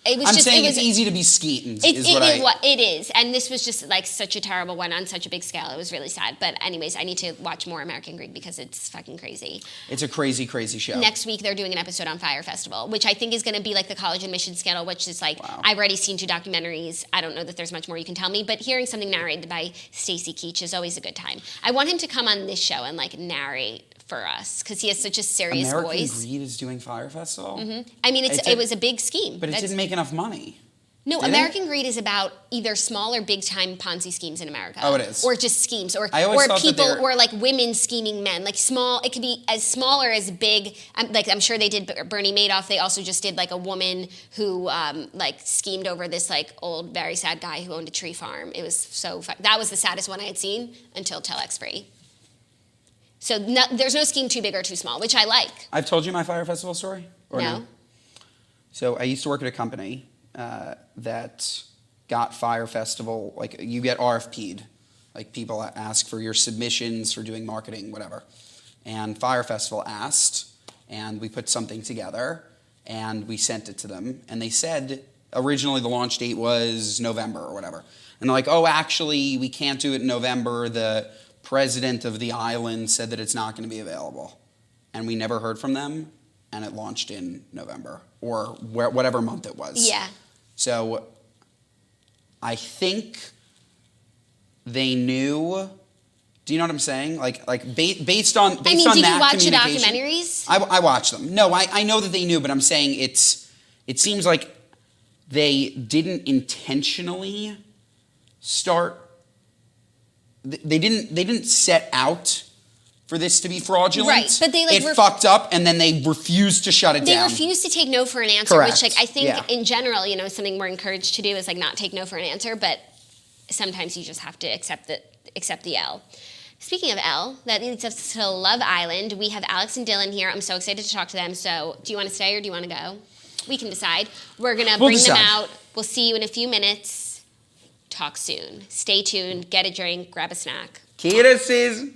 it's easy to be schemed. It is. And this was just, like, such a terrible one on such a big scale. It was really sad. But anyways, I need to watch more American Greed because it's fucking crazy. It's a crazy, crazy show. Next week, they're doing an episode on Fyre Festival, which I think is going to be like the college admissions scandal, which is like, wow. I've already seen 2 documentaries. I don't know that there's much more you can tell me. But hearing something narrated by Stacy Keach is always a good time. I want him to come on this show and, like, narrate for us because he has such a serious voice. American Greed is doing Fyre Festival? Mm-hmm. I mean, it was a big scheme. But it didn't make enough money. No, American Greed is about either small or big-time Ponzi schemes in America. Oh, it is. Or just schemes, or people, or like women scheming men. Like small, it could be as small or as big. Like, I'm sure they did Bernie Madoff. They also just did like a woman who like schemed over this like old, very sad guy who owned a tree farm. It was that was the saddest one I had seen until Telex Free. So there's no scheme too big or too small, which I like. I've told you my Fyre Festival story? Or no? So I used to work at a company that got Fyre Festival, like, you get RFP'd. Like, people ask for your submissions for doing marketing, whatever. And Fyre Festival asked, and we put something together, and we sent it to them. And they said, originally the launch date was November or whatever. And they're like, oh, actually, we can't do it in November. The president of the island said that it's not going to be available. And we never heard from them, and it launched in November, or whatever month it was. Yeah. So I think they knew. Do you know what I'm saying? Like based on that communication. Did you watch the documentaries? I watched them. No, I know that they knew, but I'm saying it seems like they didn't intentionally start. They didn't set out for this to be fraudulent. Right, but they fucked up, and then they refused to shut it down. They refused to take no for an answer. Correct. Which, like, I think in general, something we're encouraged to do is like not take no for an answer, but sometimes you just have to accept the L. Speaking of Elle, that leads us to Love Island. We have Alex and Dylan here. I'm so excited to talk to them. So do you want to stay or do you want to go? We can decide. We'll bring them out. We'll see you in a few minutes. Talk soon. Stay tuned. Get a drink. Grab a snack. Kisses.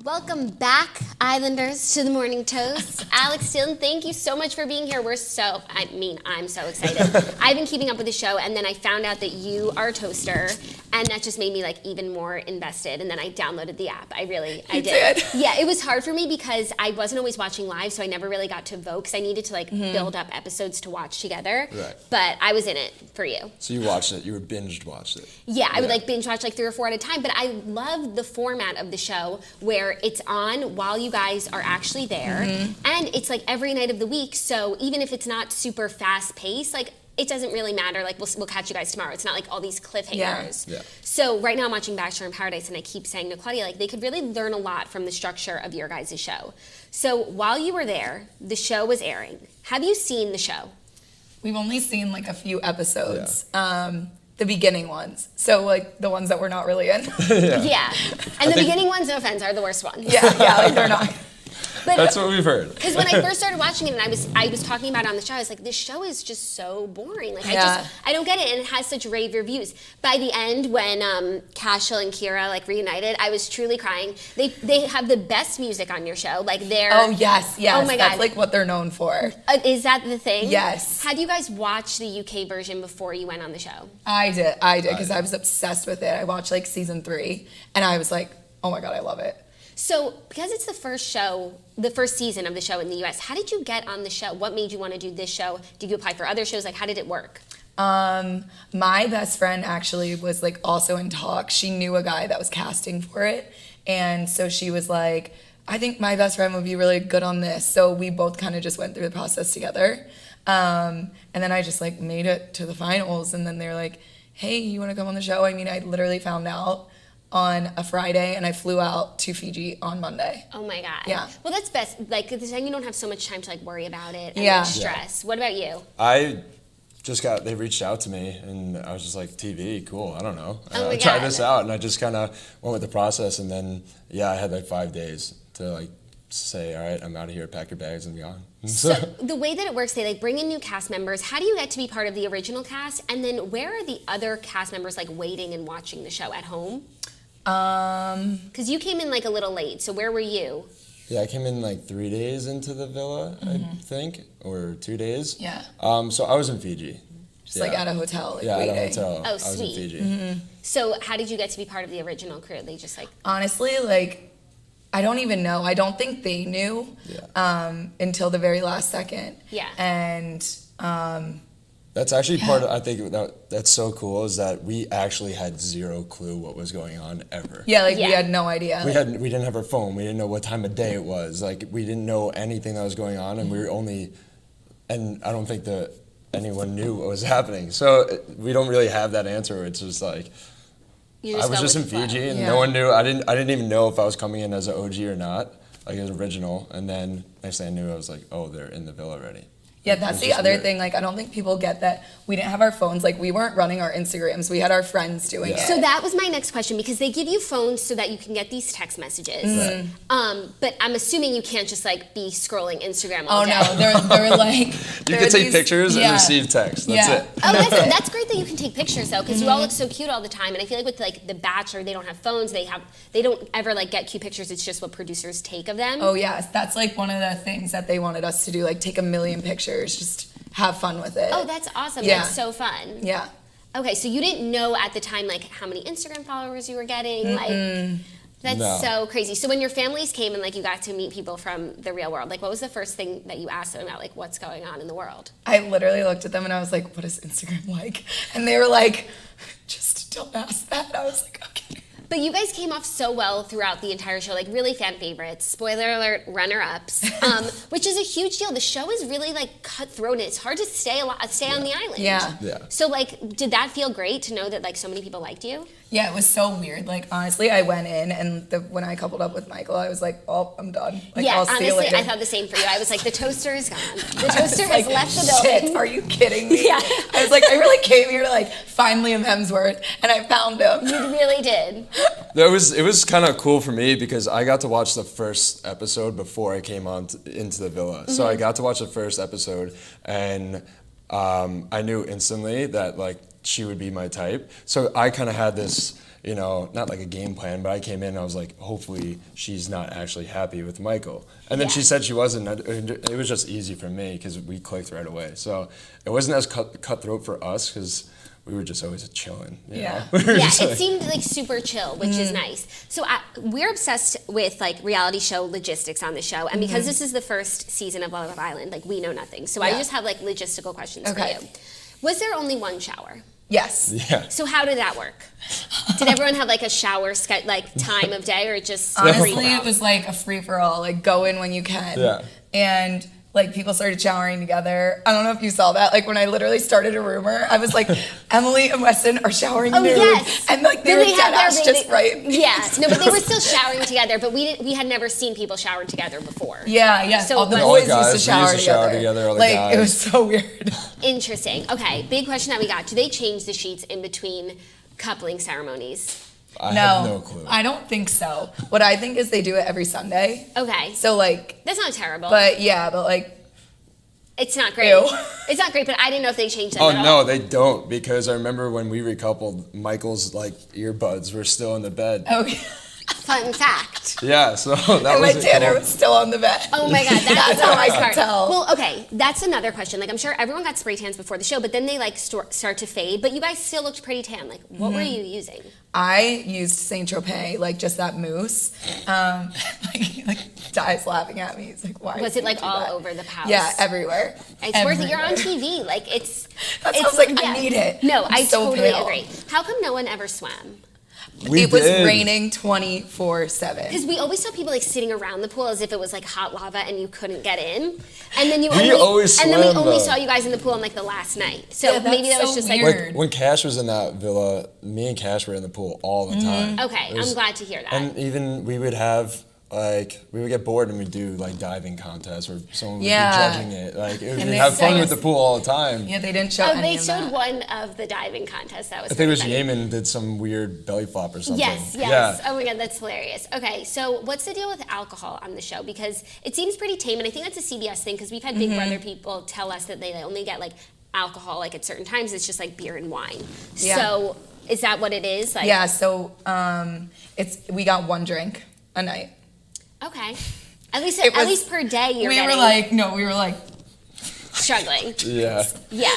Welcome back, Islanders, to the Morning Toast. Alex Dillon, thank you so much for being here. I'm so excited. I've been keeping up with the show, and then I found out that you are a toaster, and that just made me like even more invested. And then I downloaded the app. I did. Yeah, it was hard for me because I wasn't always watching live, so I never really got to vote because I needed to like build up episodes to watch together. Right. But I was in it for you. So you watched it. You were watched it. Yeah, I would like binge watch like 3 or 4 at a time. But I love the format of the show where it's on while you guys are actually there, and it's like every night of the week. So even if it's not super fast paced, like it doesn't really matter. Like we'll catch you guys tomorrow. It's not like all these cliffhangers. Yeah. So right now I'm watching Bachelor in Paradise, and I keep saying to Claudia, like they could really learn a lot from the structure of your guys' show. So while you were there, the show was airing. Have you seen the show? We've only seen like a few episodes. The beginning ones. So like the ones that we're not really in. Yeah. And the beginning ones, no offense, are the worst ones. Yeah, like they're not. But That's what we've heard. because when I first started watching it, and I was talking about it on the show, I was like, this show is just so boring. Like I don't get it, and it has such rave reviews. By the end, when Cashel and Kira like reunited, I was truly crying. They have the best music on your show. Like they're Oh yes. Oh my God. That's like what they're known for. Is that the thing? Yes. Had you guys watched the UK version before you went on the show? I did, because I was obsessed with it. I watched like season 3, and I was like, oh my God, I love it. So, because it's the first season of the show in the US, how did you get on the show? What made you want to do this show? Did you apply for other shows? Like, how did it work? My best friend actually was like also in talks. She knew a guy that was casting for it, and so she was like, I think my best friend would be really good on this. So we both kind of just went through the process together. And then I just like made it to the finals, and then they're like, hey, you want to come on the show? I mean, I literally found out on a Friday, and I flew out to Fiji on Monday. Oh my God. Yeah. Well, that's best. Like, because then you don't have so much time to like worry about it and Yeah. like, stress. What about you? They reached out to me, and I was just like, TV, cool, I don't know. Oh my Try God. this out, and I just kind of went with the process, and then, I had like 5 days to like say, all right, I'm out of here, pack your bags and be gone. So the way that it works, they like bring in new cast members. How do you get to be part of the original cast? And then where are the other cast members like waiting and watching the show at home? Because you came in like a little late, so where were you? Yeah, I came in like 3 days into the villa, I think, or 2 days. Yeah. So I was in Fiji. Just like at a hotel, like Yeah, waiting. at a hotel. Oh, I was in sweet. Fiji. So how did you get to be part of the original crew? They just like... Honestly, like, I don't even know. I don't think they knew until the very last second. Yeah. And That's actually part of, I think that's so cool, is that we actually had zero clue what was going on ever. yeah, like Yeah. we had no idea. We didn't have our phone. We didn't know what time of day it was. Like, we didn't know anything that was going on, and we were only, and I don't think that anyone knew what was happening. So we don't really have that answer. It's just like, You I was go just in with the flow. Fiji, and Yeah. no one knew. I didn't even know if I was coming in as an OG or not, like as original. And then next thing I knew, I was like, oh, they're in the villa already. Yeah, It that's was the just other weird. thing. Like, I don't think people get that we didn't have our phones. Like, we weren't running our Instagrams. We had our friends doing it. So that was my next question, because they give you phones so that you can get these text messages. But I'm assuming you can't just like be scrolling Instagram all Oh day. no, they're like You can take pictures and receive text. That's Yeah. it. Oh, that's great that you can take pictures though, because you all look so cute all the time. And I feel like with like The Bachelor, they don't have phones. They don't ever like get cute pictures. It's just what producers take of them. Oh yes, that's like one of the things that they wanted us to do. Like, take a million pictures, just have fun with it. Oh, that's awesome. Yeah. That's so fun. Yeah. Okay, so you didn't know at the time like how many Instagram followers you were getting, like that's No. so crazy. So when your families came and like you got to meet people from the real world, like what was the first thing that you asked them about, like what's going on in the world? I literally looked at them and I was like, what is Instagram like? And they were like, just don't ask that. I was like, okay. But you guys came off so well throughout the entire show, like really fan favorites. Spoiler alert, runner-ups, which is a huge deal. The show is really like cutthroat, and it's hard to stay on the island. Yeah. Yeah. So like, did that feel great to know that like so many people liked you? Yeah, it was so weird. Like, honestly, I went in and when I coupled up with Michael, I was like, oh, I'm done. Like, Yeah, I'll see you honestly, later. I thought the same for you. I was like, the toaster is gone. The I was toaster has like, left the building. Shit, are you kidding me? Yeah. I was like, I really came here to like find Liam Hemsworth, and I found him. You really did. It was kind of cool for me because I got to watch the first episode before I came on into the villa. So I got to watch the first episode, and I knew instantly that like she would be my type. So I kind of had this, not like a game plan, but I came in and I was like, hopefully she's not actually happy with Michael. And then she said she wasn't. It was just easy for me because we clicked right away. So it wasn't as cutthroat for us because we were just always chilling. Yeah. It seemed like super chill, which is nice. So we're obsessed with like reality show logistics on the show, and because this is the first season of Love Island, like we know nothing. So I just have like logistical questions for you. Was there only one shower? Yes. Yeah. So how did that work? Did everyone have like a shower time of day, or it just Honestly, it was like a free for all. Like go in when you can. Yeah. And like people started showering together. I don't know if you saw that. Like when I literally started a rumor, I was like, Emily and Weston are showering nude. Yes. And like they were dead ass just right. Yeah. No, but they were still showering together, but we had never seen people shower together before. Yeah. So All the when- boys All the used to guys, shower we used to shower together. together, all the Like guys. it was so weird. Interesting. Okay, big question that we got. Do they change the sheets in between coupling ceremonies? I have no clue. I don't think so. What I think is they do it every Sunday. Okay. So like, That's not terrible. but like, it's not great. Ew. It's not great, but I didn't know if they changed it Oh at all. no, they don't, because I remember when we recoupled, Michael's like earbuds were still in the bed. okay. Fun fact. Yeah, so that And my was tanner was still on the bed. Oh my god, that's how I the could part. tell. Well, okay, that's another question. Like, I'm sure everyone got spray tans before the show, but then they like start to fade. But you guys still looked pretty tan. Like, what were you using? I used Saint Tropez, like just that mousse. Like Di's laughing at me. He's like, why? Was did it like you do all that? over the house? Yeah, everywhere. It's worth it. You're on Everywhere. TV. Like, it's. That's it's why I was like, I need it. No, I'm I so totally pale. agree. How come no one ever swam? We It was did. raining 24/7. Because we always saw people like sitting around the pool as if it was like hot lava and you couldn't get in, and then We always and then we swam, only though. saw you guys in the pool on like the last night. So Yeah, that's maybe that was so just weird. Like when Cash was in that villa, me and Cash were in the pool all the time. like okay. It was- I'm glad to hear that. And even we would have we would get bored and we'd do like diving contests where someone would Yeah. be judging it. Like we'd And they have fun sang with the us- pool all the time. Yeah, they didn't show Oh, any they of showed that. one of the diving contests. That was I think it was pretty funny. Yemen did some weird belly flop or something. Yes, yes. Yeah. Oh my god, that's hilarious. Okay, so what's the deal with alcohol on the show? Because it seems pretty tame, and I think that's a CBS thing, because we've had Big Brother people tell us that they only get like alcohol like at certain times. It's just like beer and wine. Yeah. So is that what it is? Like, Yeah, so we got one drink a night. Okay. At least It at was- least per day you're we getting were like, struggling. Yeah. Yeah.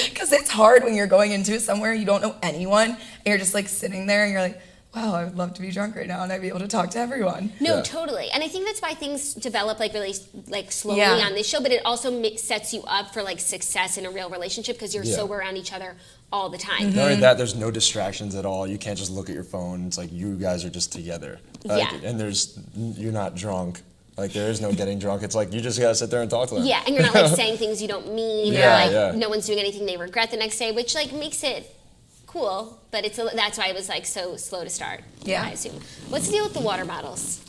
because it's hard when you're going into somewhere you don't know anyone, and you're just like sitting there and you're like, wow, I would love to be drunk right now and I'd be able to talk to everyone. No, Yeah. totally. And I think that's why things develop like really like slowly Yeah. on this show, but it also sets you up for like success in a real relationship because you're Yeah. so around each other all the time. Not only that, there's no distractions at all. You can't just look at your phone. It's like you guys are just together. Like, Yeah. And you're not drunk. Like there is no getting drunk. It's like you just gotta sit there and talk to them. Yeah, and you're not like saying things you don't mean. Yeah, or, like yeah. no one's doing anything they regret the next day, which like makes it cool. But that's why it was like so slow to start. Yeah. I assume. What's the deal with the water bottles?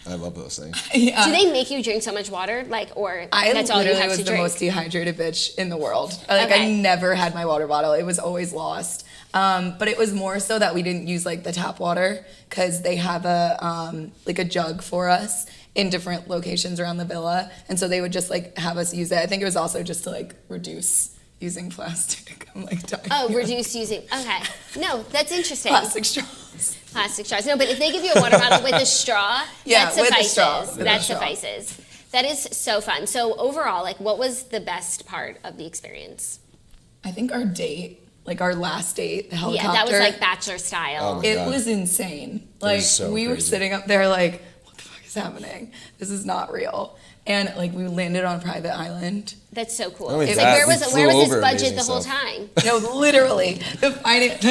I love those things. Yeah. Do they make you drink so much water, like, or I that's all you literally have was to the drink? most dehydrated bitch in the world. Like Okay. I never had my water bottle. It was always lost. But it was more so that we didn't use like the tap water because they have a like a jug for us in different locations around the villa, and so they would just like have us use it. I think it was also just to like reduce using plastic. I'm like dying. Oh, reduce using. Okay, no, that's interesting. Plastic straws. Plastic straws. No, but if they give you a water bottle with a straw, Yeah, that with a suffices. straw, with a That straw. suffices. That is so fun. So overall, like, what was the best part of the experience? I think our date, like our last date, the helicopter. Yeah, that was like bachelor style. Oh my It God. was insane. Like was so we were crazy. sitting up there like, what the fuck is happening? This is not real. And like we landed on a private island. That's so cool. Not only It's that, like, we where was flew this over budget amazing the whole stuff. time? No, literally, the finance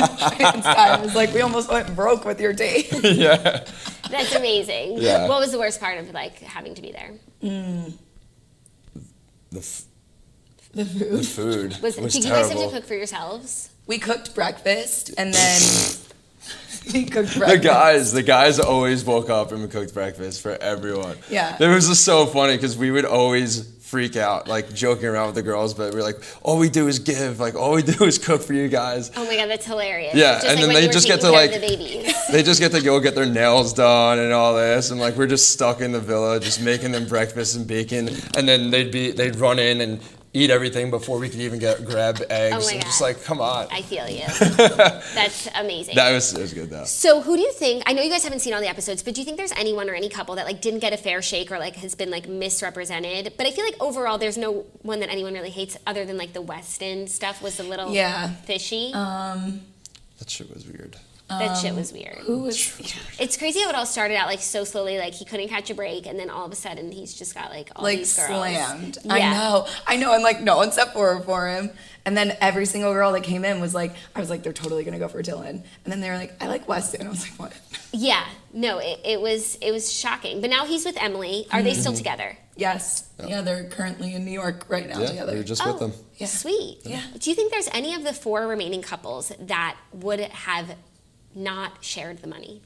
guy was like, we almost went broke with your date. Yeah. That's amazing. Yeah. What was the worst part of like having to be there? The The food. food was Did you terrible. guys have to cook for yourselves? We cooked breakfast and then we cooked The breakfast. guys always woke up and we cooked breakfast for everyone. Yeah. It was just so funny because we would always freak out, like joking around with the girls, but we're like, all we do is give, like all we do is cook for you guys. Oh my god, that's hilarious. Yeah, Just and like then when they you were just get taking to, care of like- the babies. They just get to go get their nails done and all this, and like we're just stuck in the villa, just making them breakfast and bacon, and then they'd run in and eat everything before we could even grab eggs. Oh my I'm just God. like, come on. I feel you. That's amazing. It was good though. So who do you think, I know you guys haven't seen all the episodes, but do you think there's anyone or any couple that like didn't get a fair shake or like has been like misrepresented? But I feel like overall there's no one that anyone really hates other than like the Weston stuff was a little fishy. That shit was weird. That shit was weird. Who was? It's crazy how it all started out like so slowly, like he couldn't catch a break, and then all of a sudden he's just got like all Like these girls. slammed. Yeah. I know, and like no one stepped forward for him. And then every single girl that came in was like, I was like, they're totally gonna go for Dylan. And then they were like, I like Weston. I was like, what? Yeah, no, it was shocking. But now he's with Emily. Are they still together? Yes. Yeah, they're currently in New York right now together. We were just with them. Yeah. Sweet. Yeah. Do you think there's any of the 4 remaining couples that would have not shared the money?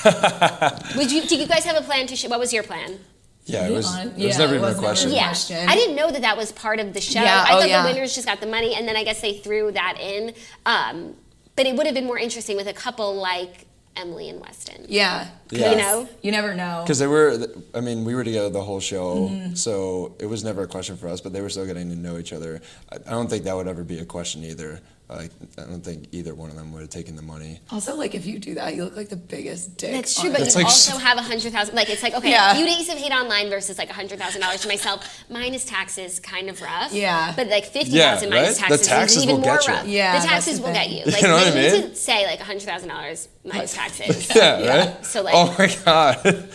Did you guys have a plan to share? What was your plan? Yeah, it was Yeah, never it even a was never question. a Yeah, question. I didn't know that was part of the show. Yeah, I thought oh, yeah. the winners just got the money, and then I guess they threw that in. But it would have been more interesting with a couple like Emily and Weston. Yeah. Yeah. You know? You never know. Because we were together the whole show, so it was never a question for us, but they were still getting to know each other. I don't think that would ever be a question either. I don't think either one of them would have taken the money. Also, like, if you do that, you look like the biggest dick. That's true, on but earth. you like also have 100,000. Like it's like okay, Yeah. a few days of hate online versus like $100,000 to myself minus taxes, kind of rough. Yeah. But like 50,000 Yeah, minus right? The taxes, taxes is even will more get you. rough. Yeah, the taxes that's the will get thing. you. Like You know what I they mean? need to say like $100,000 minus taxes. Yeah, right? So like, Oh my god.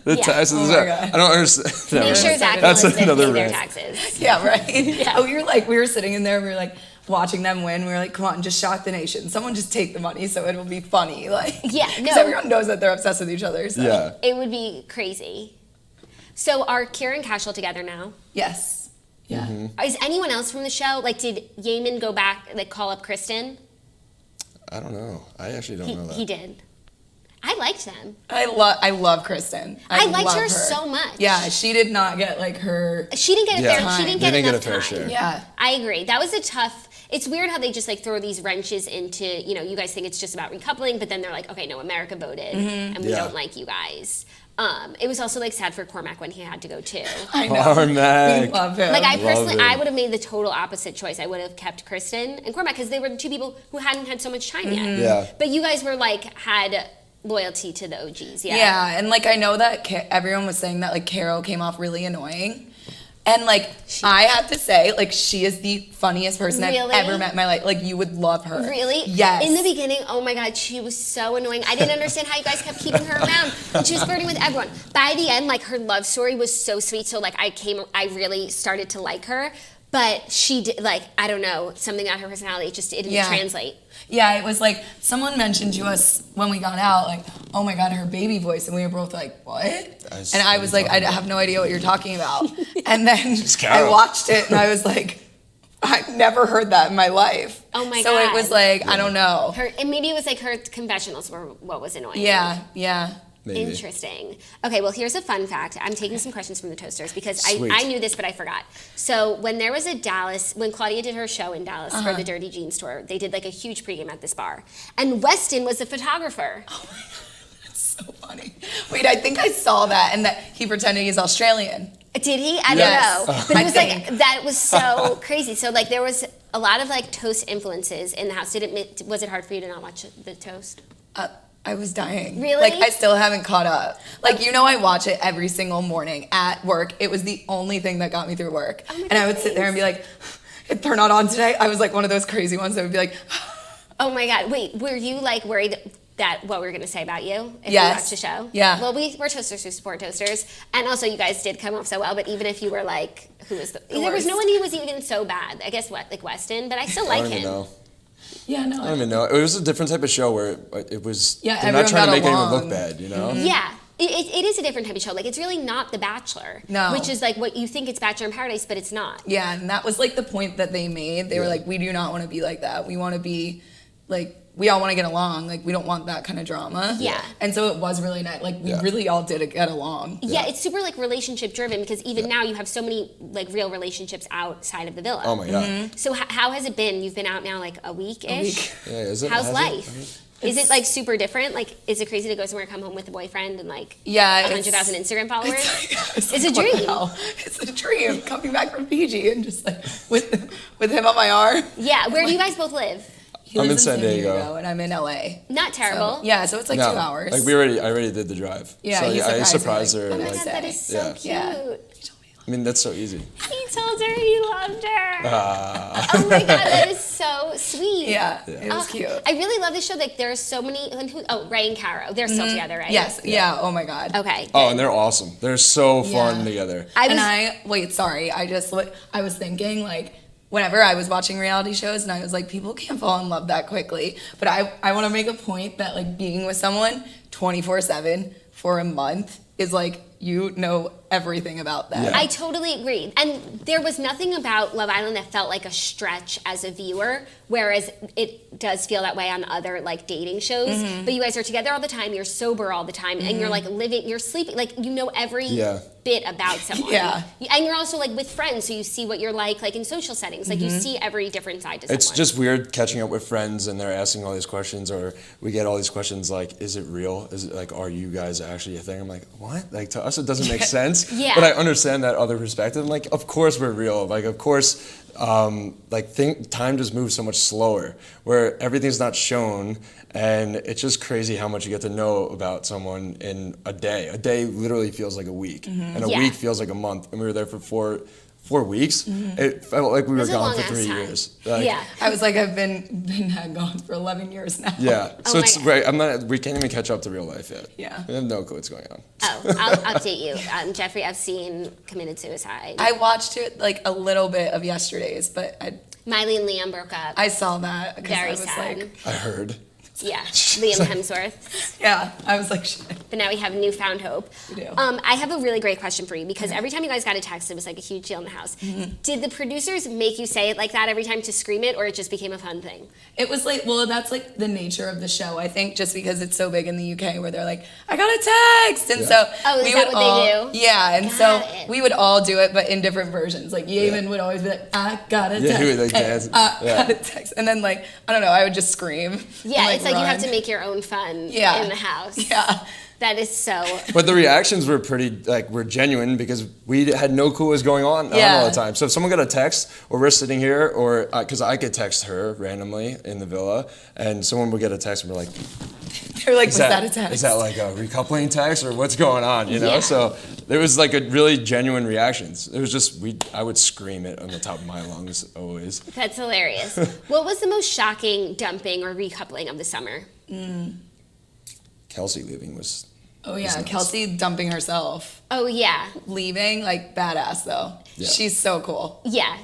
The Yeah. taxes. Oh my God. I don't understand. make sure Zach and That's Elizabeth another pay their rant. taxes. Yeah, right? Yeah. Oh, we were sitting in there, we were like, watching them win. We were like, come on, just shock the nation. Someone just take the money so it'll be funny. Like, Yeah, no. Because everyone knows that they're obsessed with each other. So. Yeah. It would be crazy. So are Kira and Cashel together now? Yes. Yeah. Is anyone else from the show? Like, did Yeaman go back, like, call up Kristen? I don't know. I actually don't know that. He did. I liked them. I love Kristen. I liked love her so much. Yeah, she did not get like her. She didn't get a Yeah. fair. She Time. didn't They get didn't get enough a fair time. share. Yeah. I agree. That was a tough. It's weird how they just like throw these wrenches into. You know, you guys think it's just about recoupling, but then they're like, okay, no, America voted, and we Yeah. don't like you guys. It was also like sad for Cormac when he had to go too. I know. Cormac. We love him. Like I Love personally, him. I would have made the total opposite choice. I would have kept Kristen and Cormac because they were the 2 people who hadn't had so much time yet. Yeah. But you guys were like had loyalty to the OGs. Yeah. Yeah, and like I know that everyone was saying that like Carol came off really annoying. And like I have to say, like she is the funniest person Really? I've ever met in my life. Like you would love her. Really? Yes. In the beginning, oh my God, she was so annoying. I didn't understand how you guys kept keeping her around. And she was flirting with everyone. By the end, like her love story was so sweet. So like I really started to like her. But she did, like, I don't know, something about her personality, it didn't Yeah. translate. Yeah, it was like someone mentioned to us when we got out, like, oh my God, her baby voice. And we were both like, what? And I was like, I have no idea what you're talking about. And then I Carol. watched it and I was like, I've never heard that in my life. Oh my So God. it was like, I don't know. And maybe it was like her confessionals were what was annoying. Yeah. Maybe. Interesting. Okay, well, here's a fun fact. I'm taking some questions from the Toasters because Sweet. I knew this, but I forgot. So when there was when Claudia did her show in Dallas Uh-huh. for the Dirty Jeans tour, they did like a huge pregame at this bar. And Weston was the photographer. Oh my God, that's so funny. Wait, I think I saw that and that he pretended he's Australian. Did he? I Yes. don't know. But I it was think. like, that was so crazy. So like there was a lot of like Toast influences in the house. Was it hard for you to not watch the Toast? I was dying. Really? Like, I still haven't caught up. Like, you know, I watch it every single morning at work. It was the only thing that got me through work. Oh my and I would sit there and be like, if they're not on today, I was like one of those crazy ones that would be like, Oh my God. Wait, were you like worried that what we were going to say about you if Yes. you watched the show? Yeah. Well, we're Toasters who support Toasters. And also you guys did come off so well, but even if you were like, there was worst. no one who was even so bad. I guess like Weston, but I still I like don't even him. know. yeah, no. I don't even know. It was a different type of show where it was. Yeah, they're not everyone trying to got make anyone along. look bad, you know. Yeah. It is a different type of show. Like, it's really not The Bachelor. No. Which is like what you think it's Bachelor in Paradise, but it's not. Yeah, and that was like the point that they made. They were Yeah. like, we do not want to be like that. We want to be like we all want to get along. Like, we don't want that kind of drama. Yeah. And so it was really nice. Like, we really all did get along. Yeah, it's super like relationship driven because even now you have so many like real relationships outside of the villa. Oh my God. Mm-hmm. So how has it been? You've been out now like a week-ish? Yeah, is it? How's has life? Is it like super different? Like, is it crazy to go somewhere, come home with a boyfriend and like Yeah, 100,000 Instagram followers? It's a dream. It's a dream coming back from Fiji and just like with him on my arm. Yeah, where do you guys both live? He I'm lives in San Diego. and I'm in LA. Not terrible. So, yeah, so it's like 2 hours. Like I already did the drive. Yeah, so he I surprised surprised me, her. Oh my like, God, that is so Yeah. cute. Yeah. I mean, that's so easy. He told her he loved her. Oh my God, that is so sweet. Yeah, it was cute. I really love this show. Like, there are so many. Ray and Caro. They're still together, right? Yes, yeah, oh my God. Okay. Oh, good. and they're awesome. They're so fun Yeah. together. I was thinking, like, whenever I was watching reality shows and I was like, people can't fall in love that quickly. But I want to make a point that, like, being with someone 24/7 for a month is like, you know everything about them. Yeah. I totally agree. And there was nothing about Love Island that felt like a stretch as a viewer, whereas it does feel that way on other like dating shows. Mm-hmm. But you guys are together all the time, you're sober all the time, and you're like living, you're sleeping, like you know every bit about someone. Yeah. And you're also like with friends, so you see what you're like in social settings. Like you see every different side to someone. It's just weird catching up with friends and they're asking all these questions, or we get all these questions like, is it real? Is it like, are you guys actually a thing? I'm like, what? Like, to us it doesn't make sense. Yeah. But I understand that other perspective. I'm like, of course we're real. Like, of course, time just moves so much slower, where everything's not shown, and it's just crazy how much you get to know about someone in a day. A day literally feels like a week, and a Yeah. week feels like a month. And we were there for four weeks. It felt like we were was a gone for long-ass 3 time. years. Like, Yeah. I was like, I've been gone for 11 years now. Yeah, Oh so my it's God. great. We can't even catch up to real life yet. Yeah. We have no clue what's going on. Oh, I'll update you. Jeffrey Epstein committed suicide. I watched it like a little bit of yesterday's, but Miley and Liam broke up. I saw that because I Very was sad. like, I heard. Yeah, Liam Hemsworth. yeah, I was like, shit. But now we have newfound hope. We do. I have a really great question for you because every time you guys got a text, it was like a huge deal in the house. Did the producers make you say it like that every time to scream it, or it just became a fun thing? It was like, well, that's like the nature of the show. I think just because it's so big in the UK where they're like, I got a text. And so Oh, is we that would what they all, do? Yeah. And Got so it. we would all do it, but in different versions. Like Yemen would always be like, I got a text. Yeah, he would, like, dance. Got a text. And then like, I don't know, I would just scream. Yeah, and, it's like you have run. to make your own fun in the house. Yeah. That is so. But the reactions were were genuine because we had no clue what was going on all the time. So if someone got a text, or we're sitting here, or because I could text her randomly in the villa, and someone would get a text and we're like, They're like, was that a text? Is that like a recoupling text, or what's going on? You know? Yeah. So there was like a really genuine reactions. It was just I would scream it on the top of my lungs always. That's hilarious. What was the most shocking dumping or recoupling of the summer? Kelsey leaving was. Oh yeah, nuts. Kelsey dumping herself. Oh yeah, Leaving, like badass though. Yeah. She's so cool. yeah.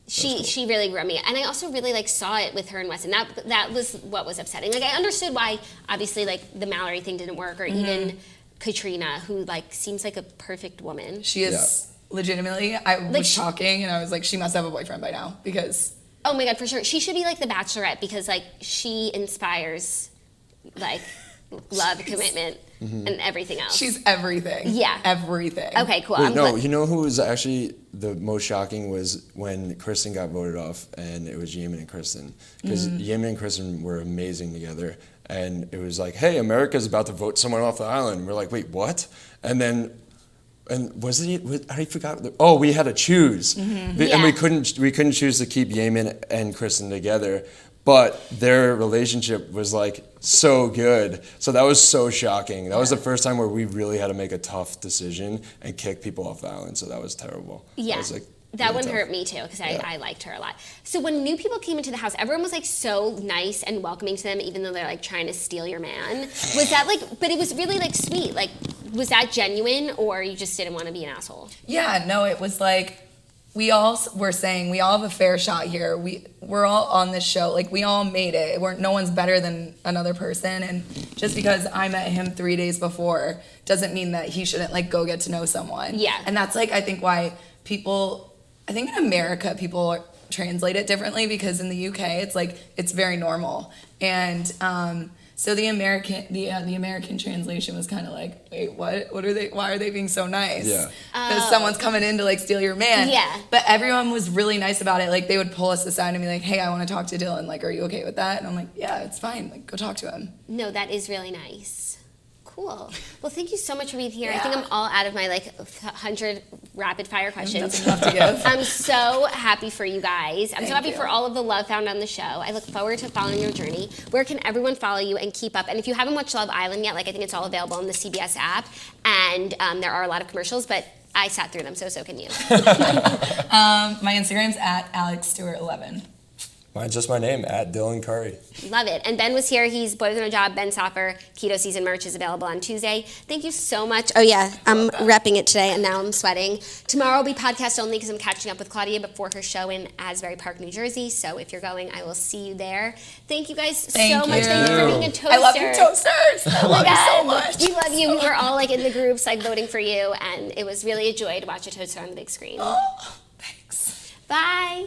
She really grew on me, and I also really saw it with her and Weston. That was what was upsetting. Like I understood why, obviously, like the Mallory thing didn't work, or even Katrina, who seems like a perfect woman. She is legitimately, I was talking and I was like, she must have a boyfriend by now because. Oh my God, for sure. She should be like the Bachelorette because she inspires love, commitment, and everything else. She's everything. Yeah. Everything. Okay, cool. Wait, I'm no, glad- you know who was actually the most shocking was when Kristen got voted off, and it was Yemen and Kristen. Because Yemen and Kristen were amazing together, and it was like, hey, America's about to vote someone off the island. And we're like, wait, what? And I forgot. Oh, we had to choose, and Yeah. we couldn't choose to keep Yemen and Kristen together. But their relationship was so good. So that was so shocking. That was the first time where we really had to make a tough decision and kick people off the island. So that was terrible. Yeah. That really one tough. hurt me too because I liked her a lot. So when new people came into the house, everyone was so nice and welcoming to them, even though they're trying to steal your man. Was that but it was really sweet. Was that genuine, or you just didn't want to be an asshole? Yeah, no, it was we all were saying we all have a fair shot here. We're all on this show. We all made it. No one's better than another person. And just because I met him 3 days before doesn't mean that he shouldn't go get to know someone. Yeah. And that's I think why people, I think in America, people translate it differently because in the UK it's like it's very normal, and so the American translation was kind of like, wait, what are they? Why are they being so nice? Yeah. Because someone's coming in to like steal your man. Yeah. But everyone was really nice about it. Like they would pull us aside and be like, hey, I want to talk to Dylan. Like, are you okay with that? And I'm like, yeah, it's fine. Like, go talk to him. No, that is really nice. Cool. Well, thank you so much for being here. I Yeah. think I'm all out of my 100 rapid fire questions. That's enough to give. I'm so happy for you guys. I'm so Thank happy you. for all of the love found on the show. I look forward to following your journey. Where can everyone follow you and keep up? And if you haven't watched Love Island yet, I think it's all available on the CBS app. And there are a lot of commercials, but I sat through them, so can you. My Instagram's at AlexStewart11. Mine's just my name, @Dylan Curry. Love it. And Ben was here. He's Boys on a Job, Ben Soffer. Keto Season merch is available on Tuesday. Thank you so much. Oh, yeah, I'm repping it today, and now I'm sweating. Tomorrow will be podcast only because I'm catching up with Claudia before her show in Asbury Park, New Jersey. So if you're going, I will see you there. Thank you guys so Thank much. you. Thank you for being a toaster. I love you, toasters. I love you so much. We love you. We were all in the groups voting for you, and it was really a joy to watch a toaster on the big screen. Oh, thanks. Bye.